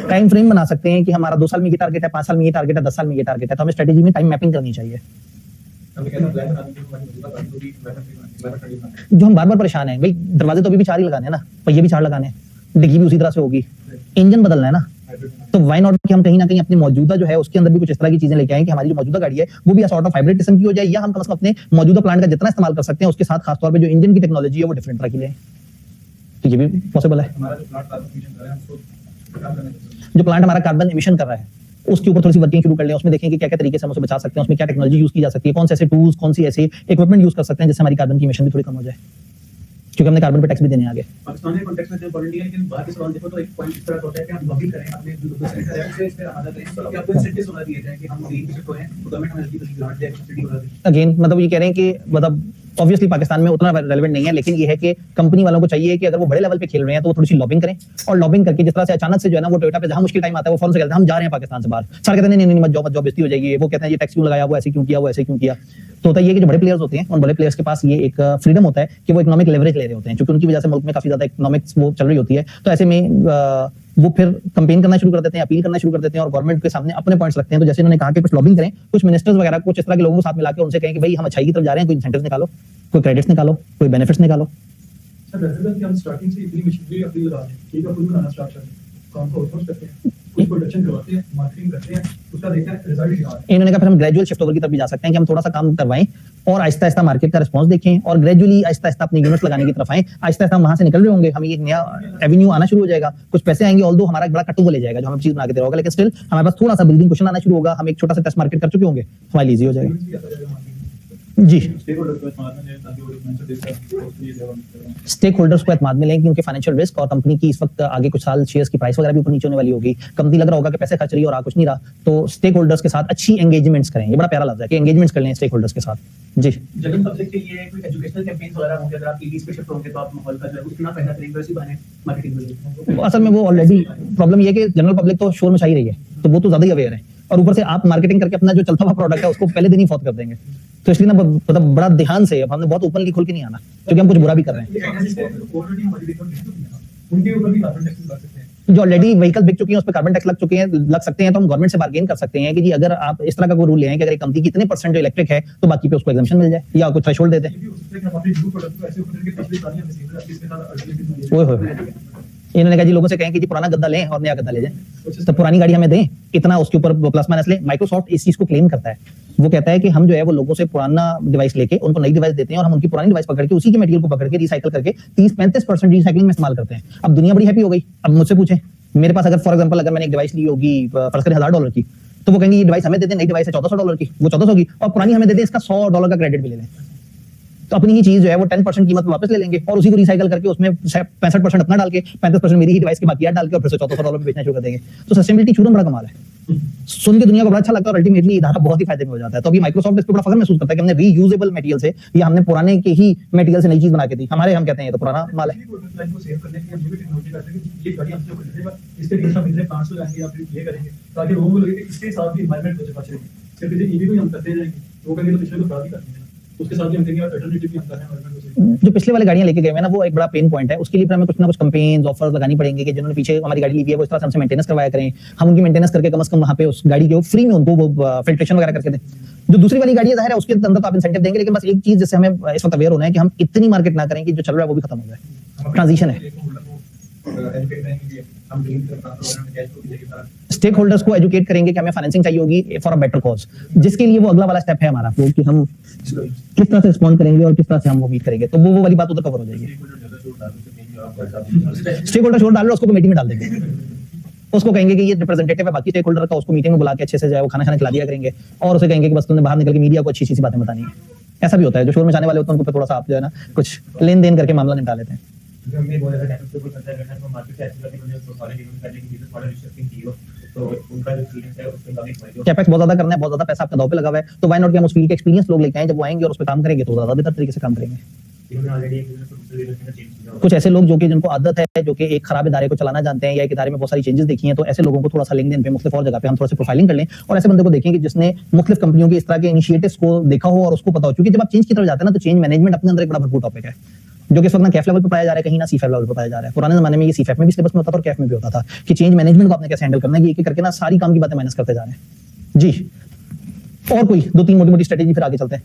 टाइम फ्रेम बना सकते हैं कि हमारा 2 साल में ये टारगेट है, 5 साल में ये टारगेट है, 10 साल में ये टारगेट है, तो हमें स्ट्रेटेजी में टाइम मैपिंग करनी चाहिए। जो हम बार बार परेशान हैं भाई, दरवाजे तो अभी भी 4 ही लगाने हैं ना, पहिए भी 4 लगाने हैं, डिग्गी भी उसी तरह से होगी, इंजन बदलना है ना, तो वाई नॉट कि हम कहीं ना कहीं अपने मौजूदा जो है उसके अंदर भी कुछ इस तरह की चीजें लेके आए कि हमारी जो मौजूदा गाड़ी है वो भी सॉर्ट ऑफ हाइब्रिड किस्म की हो जाए, या हम कम से कम अपने मौजूदा प्लांट का जितना इस्तेमाल कर सकते हैं उसके साथ खासतौर पे जो इंजन की टेक्नोलॉजी है वो डिफरेंट तरह की ले, तो ये भी पॉसिबल है। हमारा जो प्लांट कार्बन एमिशन कर रहा है उसको खत्म करने की जो प्लांट हमारा कार्बन एमिशन कर रहा है उसके ऊपर थोड़ी सी वर्किंग शुरू कर लें, उसमें देखें कि क्या क्या तरीके से हम उसे बचा सकते हैं, उसमें क्या टेक्नोलॉजी यूज की जा सकती है, कौन से ऐसे टूल्स, कौन सी ऐसे इक्विपमेंट यूज कर सकते हैं जिससे हमारी कार्बन की एमिशन भी थोड़ी कम हो जाए, क्योंकि हमने कार्बन पे टैक्स भी देने आगे। पाकिस्तान के कॉन्टेक्स्ट में जो पॉलिटी है, लेकिन बाहर के सवाल देखो तो एक पॉइंट इस तरह का होता है कि हम लॉबिंग करें अपने जो दूसरे सेक्टर है उससे इस तरह आधा करें कि आपको इंसेंटिव्स होना दिए जाए कि हम ग्रीन शिफ्ट हो हैं तो गवर्नमेंट हमें जल्दी ग्रांट दे, सब्सिडी होना दे। अगेन मतलब ये कह रहे हैं कि मतलब ऑब्वियसली पाकिस्तान में उतना रेलेवेंट नहीं है, लेकिन ये है कि कंपनी वालों को चाहिए कि अगर वो बड़े लेवल पे खेल रहे हैं तो वो थोड़ी सी लॉबिंग करें, और लॉबिंग करके जिस तरह से अचानक से जो है ना वो टोयोटा पे जहां मुश्किल टाइम आता है वो फौरन से कहते हैं हम जा रहे हैं पाकिस्तान से बाहर, सारे कहते हैं नहीं नहीं मत जाओ बेइज्जती हो जाएगी, वो कहते हैं ये टैक्स क्यों लगाया, वो ऐसे क्यों किया, वो ऐसे क्यों किया। तो होता है ये कि जो बड़े प्लेयर्स होते हैं उन बड़े प्लेयर्स के पास ये एक फ्रीडम होता है कि वो इकोनॉमिक लेवरेज ले रहे होते हैं, क्योंकि उनकी वजह से मुल्क में काफी ज्यादा इकोनॉमिक्स वो चल रही होती है, तो ऐसे में वो फिर कंपेन करना शुरू कर देते हैं, अपील करना शुरू कर देते हैं और गवर्नमेंट के सामने अपने पॉइंट्स रखते हैं। तो जैसे इन्होंने कहा कि कुछ लॉबिंग करें, कुछ मिनिस्टर्स वगैरह कुछ इस तरह के लोगों को साथ मिला के उनसे कहें कि भाई हम अच्छाई की तरफ जा रहे हैं, कोई इंसेंटिव्स निकालो, कोई क्रेडिट्स निकालो, कोई बेनिफिट्स निकालो। सर रेजिडेंट कि हम स्टार्टिंग से इतनी मशीनरी अपनी लगा दें, ठीक है, खुद बनाना स्टार्ट कर दें, काम को आउटसोर्स करते हैं, कुछ प्रोडक्शन करवाते हैं, मार्केटिंग करते हैं, उसका देखते हैं रिजल्ट क्या है। इन्होंने कहा फिर हम ग्रेजुअल शिफ्ट ओवर की तरफ भी जा सकते हैं कि हम थोड़ा सा काम करवाएं और आहिस्ता आहिस्ता मार्केट का रिस्पांस देखें और ग्रेजुअली आहिस्ता आहिस्ता अपनी यूनिट्स लगाने की तरफ आएं, आहिस्ता आहिस्ता हम वहां से निकल रहे होंगे, हमें एक नया एवेन्यू आना शुरू हो जाएगा, कुछ पैसे आएंगे, ऑल्दो हमारा एक बड़ा कट्टू ले जाएगा जो हमें चीज बना के दे रहा होगा, लेकिन स्टिल हमारे पास थोड़ा सा बिल्डिंग क्वेश्चन आना शुरू होगा, हम एक छोटा सा टेस्ट मार्केट कर चुके होंगे, हमारे इजी हो जाएगा। जी स्टेक होल्डर्स को एतमाद में लें क्योंकि फाइनेंशियल रिस्क और कंपनी की इस वक्त आगे कुछ साल शेयर्स की प्राइस वगैरह भी ऊपर नीचे होने वाली होगी, कंपनी लग रहा होगा कि पैसे खर्च रही है और आ कुछ नहीं रहा, तो स्टेक होल्डर्स के साथ अच्छी एंगेजमेंट्स करें, ये बड़ा प्यारा लफ्ज है कि एंगेजमेंट्स कर लें स्टेक होल्डर्स के साथ। जी जनरल पब्लिक के लिए कोई एजुकेशनल कैंपेन्स वगैरह होंगे, अगर आप ईवीज पे शिफ्ट होंगे तो आप माहौल का जो है उतना फायदा करेंगे, वैसे बहाने मार्केटिंग में असल में वो ऑलरेडी प्रॉब्लम ये है कि जनरल पब्लिक तो शोर मचा ही रही है, तो वो तो ज्यादा ही अवेयर है, और ऊपर से आप मार्केटिंग करके अपना जो चलता हुआ प्रोडक्ट है उसको पहले दिन ही फौत कर देंगे, तो इसलिए ना मतलब बड़ा ध्यान से, अब हमने बहुत ओपनली खुल के नहीं आना क्योंकि हम कुछ बुरा भी कर रहे हैं। उनके ऊपर भी कार्बन टैक्स लगा सकते हैं, जो ऑलरेडी व्हीकल बिक चुकी हैं उस पर कार्बन टैक्स लग सकते हैं, तो हम गवर्नमेंट से बार्गेन कर सकते हैं कि जी अगर आप इस तरह का कोई रूल ले आए कि अगर एक कंपनी की इतने परसेंट जो इलेक्ट्रिक है तो बाकी पे उसको एग्जम्पशन मिल जाए या कुछ थ्रेशोल्ड दे दें। ओए होए, इन्होंने कहा जी लोगों से कहें कि जी पुराना गद्दा लें और नया गद्दा ले जाएं, तो पुरानी गाड़ी हमें दें, इतना उसके ऊपर प्लस माइनस लें। माइक्रोसॉफ्ट इस चीज को क्लेम करता है, वो कहता है कि हम जो है वो लोगों से पुराना डिवाइस लेके उनको नई डिवाइस देते हैं और हम उनकी पुरानी डिवाइस पकड़ के उसी के मटेरियल को पकड़ के रिसाइकल करके 30-35% रिसाइकलिंग में इस्तेमाल करते हैं। अब दुनिया बड़ी हैप्पी हो गई। अब मुझसे पूछें, मेरे पास अगर फॉर एग्जांपल अगर मैंने एक डिवाइस ली होगी फर्ज करें $1000 की, तो वो कहेंगे ये डिवाइस हमें दे दें, नई डिवाइस है $1400 की, वो 1400 की, और पुरानी हमें दे दें इसका $100 का क्रेडिट भी ले लें, तो अपनी ही चीज जो है वो 10% कीमत में वापस ले लेंगे और उसी को रिसाइकल करके उसमें 65% अपना डाल के 35% मेरी ही डिवाइस के बाकी डाल के और फिर से $1400 में बेचना शुरू कर देंगे। तो सस्टेनेबिलिटी चूरन बड़ा कमाल है, सुन के दुनिया को बड़ा अच्छा लगता है और अल्टीमेटली इदारा बहुत ही फायदे में हो जाता है। तो अभी माइक्रोसॉफ्ट इस पे बड़ा फख्र महसूस करता है कि हमने रीयूजेबल मटेरियल से या हमने पुराने के ही मटेरियल से नई चीज बना के दी, हमारे हम कहते हैं ये तो पुराना माल है। ताकि लोगों को लगे कि इसके साथ भी एनवायरनमेंट को बच रहे हैं, सिर्फ इसे ईवी को हम करते जाएंगे, वो कहेंगे तो पिछले तो खराब ही करते हैं, उसके साथ भी हम देंगे अल्टरनेटिव भी हम कर रहे हैं एनवायरनमेंट को। जो पिछले वाले गाड़ियां लेके गए हैं ना वो एक बड़ा पेन पॉइंट है, उसके लिए फिर हमें कुछ ना कुछ कैंपेन्स ऑफर्स लगानी पड़ेंगे कि जिन्होंने पीछे हमारी गाड़ी ली हुई है वो इस तरह से हमसे मेंटेनेंस करवाया करें, हम उनकी मेंटेनेंस करके कम से कम वहां पे उस गाड़ी के फ्री में उनको वो फिल्ट्रेशन वगैरह करके दें। जो दूसरी वाली गाड़ी है जाहिर है उसके अंदर तो आप इंसेंटिव देंगे, लेकिन बस एक चीज जिससे हमें इस वक्त अवेयर होना है कि हम इतनी मार्केट ना करें कि जो चल रहा है वो भी खत्म हो जाए, ट्रांजिशन है। स्टेक होल्डर्स को एजुकेट करेंगे कि हमें फाइनेंसिंग चाहिए होगी फॉर अ बेटर कॉज, जिसके लिए वो अगला वाला स्टेप है हमारा वो कि हम किस तरह से रिस्पॉन्ड करेंगे और किस तरह से हम वो मीट करेंगे, तो वो वाली बात उधर कवर हो जाएगी। स्टेक होल्डर शोर डाल रहे उसको कमेटी में डाल देंगे, उसको कहेंगे कि ये रिप्रेजेंटेटिव है बाकी स्टेक होल्डर का, उसको मीटिंग में बुला के अच्छे से जाए वो खाना खाना खिला दिया करेंगे और उसे कहेंगे कि बस तुमने बाहर निकल के मीडिया को अच्छी सी बातें बतानी है। ऐसा भी होता है, जो शोर मचाने वाले होते हैं उनको थोड़ा सा आप जो है ना कुछ लेन देन करके मामला निपटा लेते हैं। कैपेक्स बहुत ज्यादा करना है, बहुत ज्यादा पैसा आपका दाव पे लगा हुआ है, तो व्हाई नॉट कि हम उस फील्ड के एक्सपीरियंस लोग लेके आएं, जब वो आएंगे और उस पे काम करेंगे तो ज्यादा बेहतर तरीके से काम करेंगे। कुछ ऐसे लोग जो कि जिनको आदत है, जो कि एक खराब इदारे को चलाना जानते हैं या एक इदारे में बहुत सारी चेंजेस देखी हैं, तो ऐसे लोगों को थोड़ा सा लिंक्डइन पे मुख्तलिफ और जगह पे हम थोड़ा सा प्रोफाइलिंग कर लें और ऐसे बंदे को देखें कि जिसने मुख्तलिफ कंपनियों के इस तरह के इनिशिएटिव्स को देखा हो और उसको पता हो, क्योंकि जब आप चेंज की तरफ जाते हैं ना तो चेंज मैनेजमेंट अपने अंदर एक बड़ा भरपूर टॉपिक है जो कि इस वक्त ना कैफ लेवल पे पाया जा रहा है, कहीं ना सीफेफ लेवल पे पाया जा रहा है। पुराने जमाने में ये सीफेफ में भी सिलेबस में होता था और कैफ में भी होता था कि चेंज मैनेजमेंट को आपने कैसे हैंडल करना है, एक एक करके ना सारी काम की बातें माइनस करते जा रहे हैं। जी और कोई 2-3 मोटी मोटी स्ट्रेटेजी फिर आगे चलते हैं।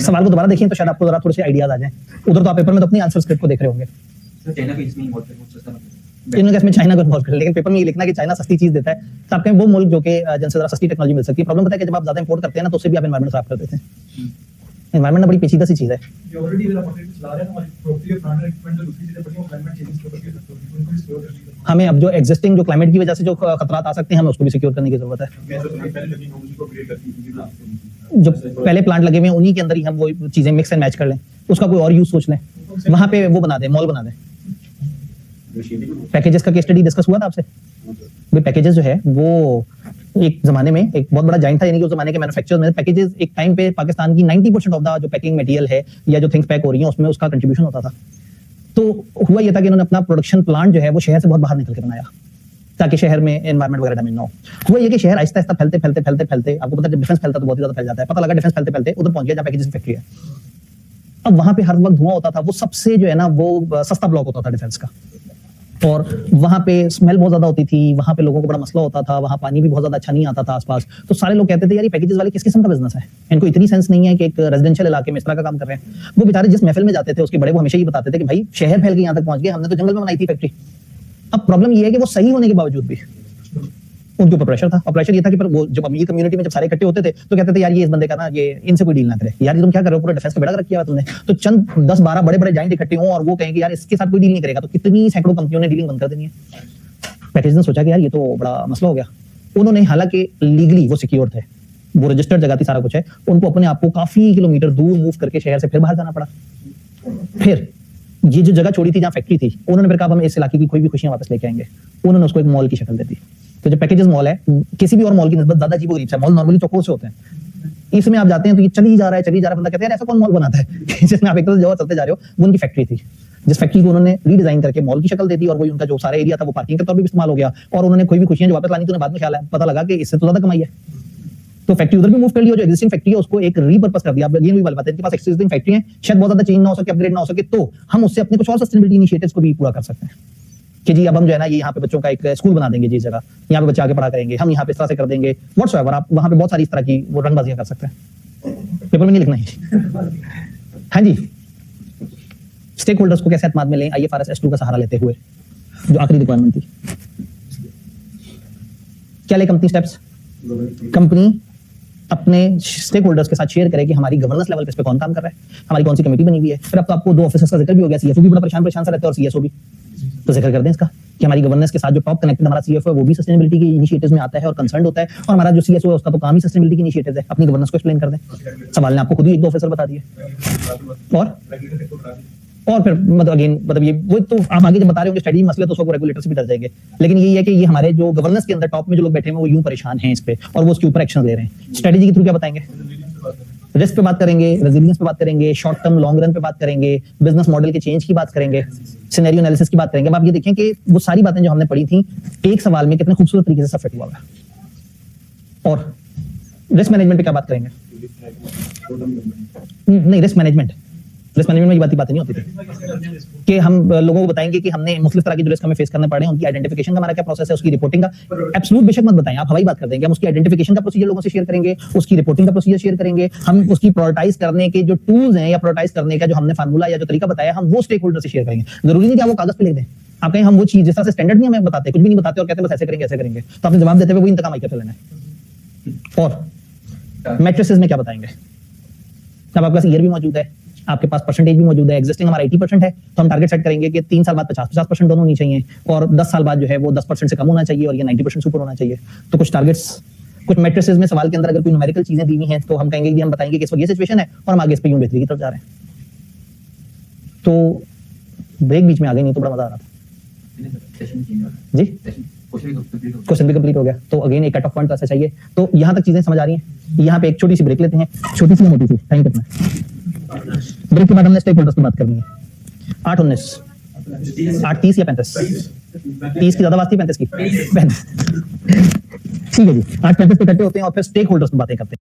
सवाल को दोबारा देखिए तो शायद आपको जरा थोड़े से आइडियाज आ जाएं। उधर तो आप पेपर में तो अपनी आंसर स्क्रिप्ट को देख रहे होंगे। चाइना भी इसमें बहुत सस्ता इन्होंने इसमें चाइना को इन्वॉल्व कर, लेकिन पेपर में ये लिखना कि चाइना सस्ती चीज देता है, तो आप कहें वो मुल्क जो कि जिनसे जरा सस्ती टेक्नोलॉजी मिल सकती है। प्रॉब्लम पता है कि जब आप ज्यादा इंपोर्ट करते हैं ना तो उससे भी आप एनवायरमेंट खराब कर देते हैं। एनवायरमेंट बड़ी पेचीदा सी चीज है। ये ऑलरेडी मेरा प्रोजेक्ट चला रहे हैं, हमारी प्रॉपर्टी प्लांट इक्विपमेंट जो दूसरी चीजें पड़ी हैं, क्लाइमेट चेंज के ऊपर भी सकते हैं, उनको भी सिक्योर करनी है। हमें अब जो एग्जिस्टिंग जो क्लाइमेट की वजह से जो खतरात आ सकते हैं, हमें उसको भी सिक्योर करने की जरूरत है। मैं जो पहले लगी हूं उसी को अपग्रेड करके जो पहले प्लांट लगे हुए हैं उन्हीं के अंदर ही हम वो चीजें मिक्स एंड मैच कर लें, उसका कोई और यूज सोच लें, वहां पे वो बना दें, मॉल बना दें। पैकेजेस का केस स्टडी डिस्कस हुआ था आपसे? भाई पैकेजेस जो है वो एक जमाने में एक बहुत बड़ा जाइंट था, यानी कि उस जमाने के मैन्युफैक्चरर्स में पैकेजेस एक टाइम पे पाकिस्तान की 90% ऑफ द जो पैकिंग मटेरियल है या जो थिंग्स पैक हो रही हैं उसमें उसका कंट्रीब्यूशन होता था। तो हुआ ये था कि इन्होंने अपना प्रोडक्शन प्लांट जो है वो शहर से बहुत बाहर निकल के बनाया ताकि शहर में एनवायरमेंट वगैरह डैमेज ना हो। हुआ ये कि शहर आहिस्ता आहिस्ता फैलते आपको पता है जब डिफेंस फैलता तो बहुत ही ज्यादा फैल जाता है। पता लगा डिफेंस फैलते उधर पहुंच गया जहाँ पैकेजेस फैक्ट्री है। अब वहां पे हर वक्त धुआं होता था, वो सबसे जो है ना वो सस्ता ब्लॉक होता था डिफेंस का, और वहां पे स्मेल बहुत ज्यादा होती थी, वहां पे लोगों को बड़ा मसला होता था, वहां पानी भी बहुत ज्यादा अच्छा नहीं आता था आसपास। तो सारे लोग कहते थे यार ये पैकेजेस वाले किस किस्म का बिजनेस है, इनको इतनी सेंस नहीं है कि एक रेजिडेंशियल इलाके में इस तरह का काम कर रहे हैं। वो बेचारे जिस महफिल में जाते थे उसके बड़े वो हमेशा ये बताते थे कि भाई शहर फैल के यहाँ तक पहुंच गए, हमने तो जंगल में बनाई थी फैक्ट्री। अब प्रॉब्लम ये है कि वो सही होने के बावजूद भी उनके ऊपर प्रेशर था, और प्रेशर ये था कि पर वो जब अमीर कम्युनिटी में जब सारे इकट्ठे होते थे तो कहते थे यार ये इस बंदे का ना ये इनसे कोई डील ना करे, यार ये तुम क्या कर रहे हो, पूरा डिफेंस का बेड़ा रखा हुआ तुमने। तो चंद 10-12 बड़े बड़े जाइंट इकट्ठे हों और वो कहें कि यार इसके साथ कोई डील नहीं करेगा, तो कितनी सैकड़ों कंपनियों ने डीलिंग बंद कर देनी है। पैकेज ने सोचा कि यार ये तो बड़ा मसला हो गया। उन्होंने हालांकि लीगली वो सिक्योर थे, वो रजिस्टर्ड जगह थी, सारा कुछ है, उनको अपने आप को काफी किलोमीटर दूर मूव करके शहर से फिर बाहर जाना पड़ा। फिर ये जो जगह छोड़ी थी जहाँ फैक्ट्री थी, उन्होंने फिर कहा हम इस इलाके की कोई भी खुशियां वापस लेके आएंगे। उन्होंने उसको एक मॉल की शक्ल दे दी। तो जो पैकेजेस मॉल है किसी भी और मॉल की निस्बत ज्यादा अजीब गरीब है। मॉल नॉर्मली चौकोर से होते हैं, इसमें आप जाते हैं तो ये चली जा रहा है बंदा कहते हैं यार ऐसा कौन मॉल बनाता है जिसमें आप एक तरफ जो चलते जा रहे हो। वो उनकी फैक्ट्री थी, जिस फैक्ट्री को उन्होंने रीडिजाइन करके मॉल की शक्ल दे दी, और वही उनका जो सारा एरिया था वो पार्किंग के तौर पर भी इस्तेमाल हो गया। और उन्होंने कोई भी खुशियां जो वापस लानी थी, उन्हें बाद में ख्याल आया, पता लगा कि इससे तो ज्यादा कमाई है, तो फैक्ट्री उधर भी मूव कर लिया। जो एक्जिस्टिंग फैक्ट्री है उसको एक रीपर्पस कर दिया। अब ये भी बात है, इनके पास एक्जिस्टिंग फैक्ट्री है, शायद बहुत ज्यादा चेंज ना हो सके, अपग्रेड ना हो सके, तो हम उससे अपने कुछ और सस्टेनेबिलिटी इनिशिएटिव्स को भी पूरा कर सकते हैं कि जी अब हम जो है ना ये यहाँ पे बच्चों का एक स्कूल बना देंगे, जिस जगह यहाँ पे बच्चे आगे पढ़ा करेंगे, हम यहाँ पे इस तरह से कर देंगे। व्हाट्सएवर आप वहां पे बहुत सारी इस तरह की वो रंगबाजियां कर सकते हैं, पेपर में नहीं लिखना है। हाँ जी, स्टेक होल्डर्स को कैसे एतमाद में लें IFRS S2 का सहारा लेते हुए, जो आखिरी रिक्वायरमेंट थी। क्या ले कंपनी स्टेप्स? कंपनी अपने स्टेक होल्डर्स के साथ शेयर करे कि हमारी गवर्नेंस लेवल पे इस पे कौन काम कर रहा है, हमारी कौन सी कमेटी बनी हुई है। फिर अब तो आपको 2 ऑफिसर्स का जिक्र भी हो गया, CFO भी बड़ा परेशान सा रहता है और CSO भी, तो जिक्र कर दें इसका कि हमारी गवर्नेंस के साथ जो टॉप कनेक्टेड हमारा CFO है वो भी सस्टेनेबिलिटी के इनिशिएटिव्स में आता है और कंसर्न होता है, और हमारा जो CSO है उसका तो काम ही सस्टेनेबिलिटी के इनिशिएटिव्स है। अपनी गवर्नेंस को एक्सप्लेन कर दें। सवाल ने आपको खुद ही 1-2 ऑफिसर बता दिए, और फिर मतलब ये वो तो आप आगे जब बता रहे होंगे स्ट्रेटजी मसले तो उसको रेगुलेटर्स भी डर जाएंगे, लेकिन यही है कि ये हमारे जो गवर्नेंस के अंदर टॉप में जो लोग बैठे हैं वो यूं परेशान हैं इस पे, और वो उसके ऊपर एक्शन ले रहे हैं। स्ट्रेटजी के थ्रू क्या बताएंगे? रिस्क पे बात करेंगे, रेजिलियंस पे बात करेंगे, शॉर्ट टर्म लॉन्ग रन पे बात करेंगे, बिजनेस मॉडल के चेंज की बात करेंगे, सिनेरियो एनालिसिस की बात करेंगे। अब आप ये देखें कि वो सारी बातें जो हमने पढ़ी थी एक सवाल में कितने खूबसूरत तरीके से सब फिट हुआ है। और रिस्क मैनेजमेंट पे क्या बात करेंगे? नहीं, रिस्क मैनेजमेंट में ये बातें नहीं होती थी कि हम लोगों को बताएंगे कि हमने मुख्तलिफ तरह की जो रिस्क हमें फेस करने पड़े हैं, उनकी आइडेंटिफिकेशन का हमारा क्या प्रोसेस है, उसकी रिपोर्टिंग का एब्सोल्यूट बेशक मत बताएं, आप हवाई बात कर देंगे। हम उसकी आइडेंटिफिकेशन का प्रोसीजर लोगों से शेयर करेंगे, उसकी रिपोर्टिंग का प्रोसीजर शेयर करेंगे, हम उसकी प्रायोरिटाइज करने के जो टूल्स हैं या प्रायोरिटाइज करने का जो हमने फार्मूला या जो तरीका बताया हम वो स्टेक होल्डर से शेयर करेंगे। जरूरी नहीं कि आप वो कागज पे लिख दें, आप कहें हम वो चीज जिस तरह से स्टैंडर्ड नहीं हमें बताते, कुछ भी नहीं बताते और कहते हैं बस ऐसे करेंगे, तो आपने जवाब देते हुए वो इंतकाम आइकर लेना है। और मैट्रिसेस में क्या बताएंगे? अब आपके पास ईयर भी मौजूद है, आपके पास परसेंटेज भी मौजूद है। एग्जिस्टिंग हमारा 80% है, तो हम टारगेट सेट करेंगे कि 3 साल बाद 50% दोनों होनी चाहिए, और 10 साल बाद जो है वो 10% से कम होना चाहिए, और ये 90% से ऊपर होना चाहिए। तो कुछ टारगेट्स, कुछ मैट्रिसेस में सवाल के अंदर अगर कोई न्यूमेरिकल चीजें दी हुई हैं तो हम कहेंगे कि हम बताएंगे कि इस वक्त ये सिचुएशन है और हम आगे इस पे यूं बेहतरी की तरफ जा रहे हैं। तो ब्रेक बीच में आ गई, नहीं तो बड़ा मजा आ रहा था जी। क्वेश्चन भी कंप्लीट हो गया, तो अगेन एक कट ऑफ पॉइंट तो ऐसा चाहिए। तो यहाँ तक चीजें समझ आ रही हैं। यहाँ पे एक छोटी सी ब्रेक लेते हैं, छोटी सी मोटी सी, टाइम कितना है? ब्रेक के बाद हमने स्टेक होल्डर्स की बात करनी है। 8:19, 8:30 या 35? 30 की ज्यादा बात थी, 35 की? 35 ठीक है जी। 8:35 पे इकट्ठे होते हैं और फिर स्टेक होल्डर्स की बातें करते हैं।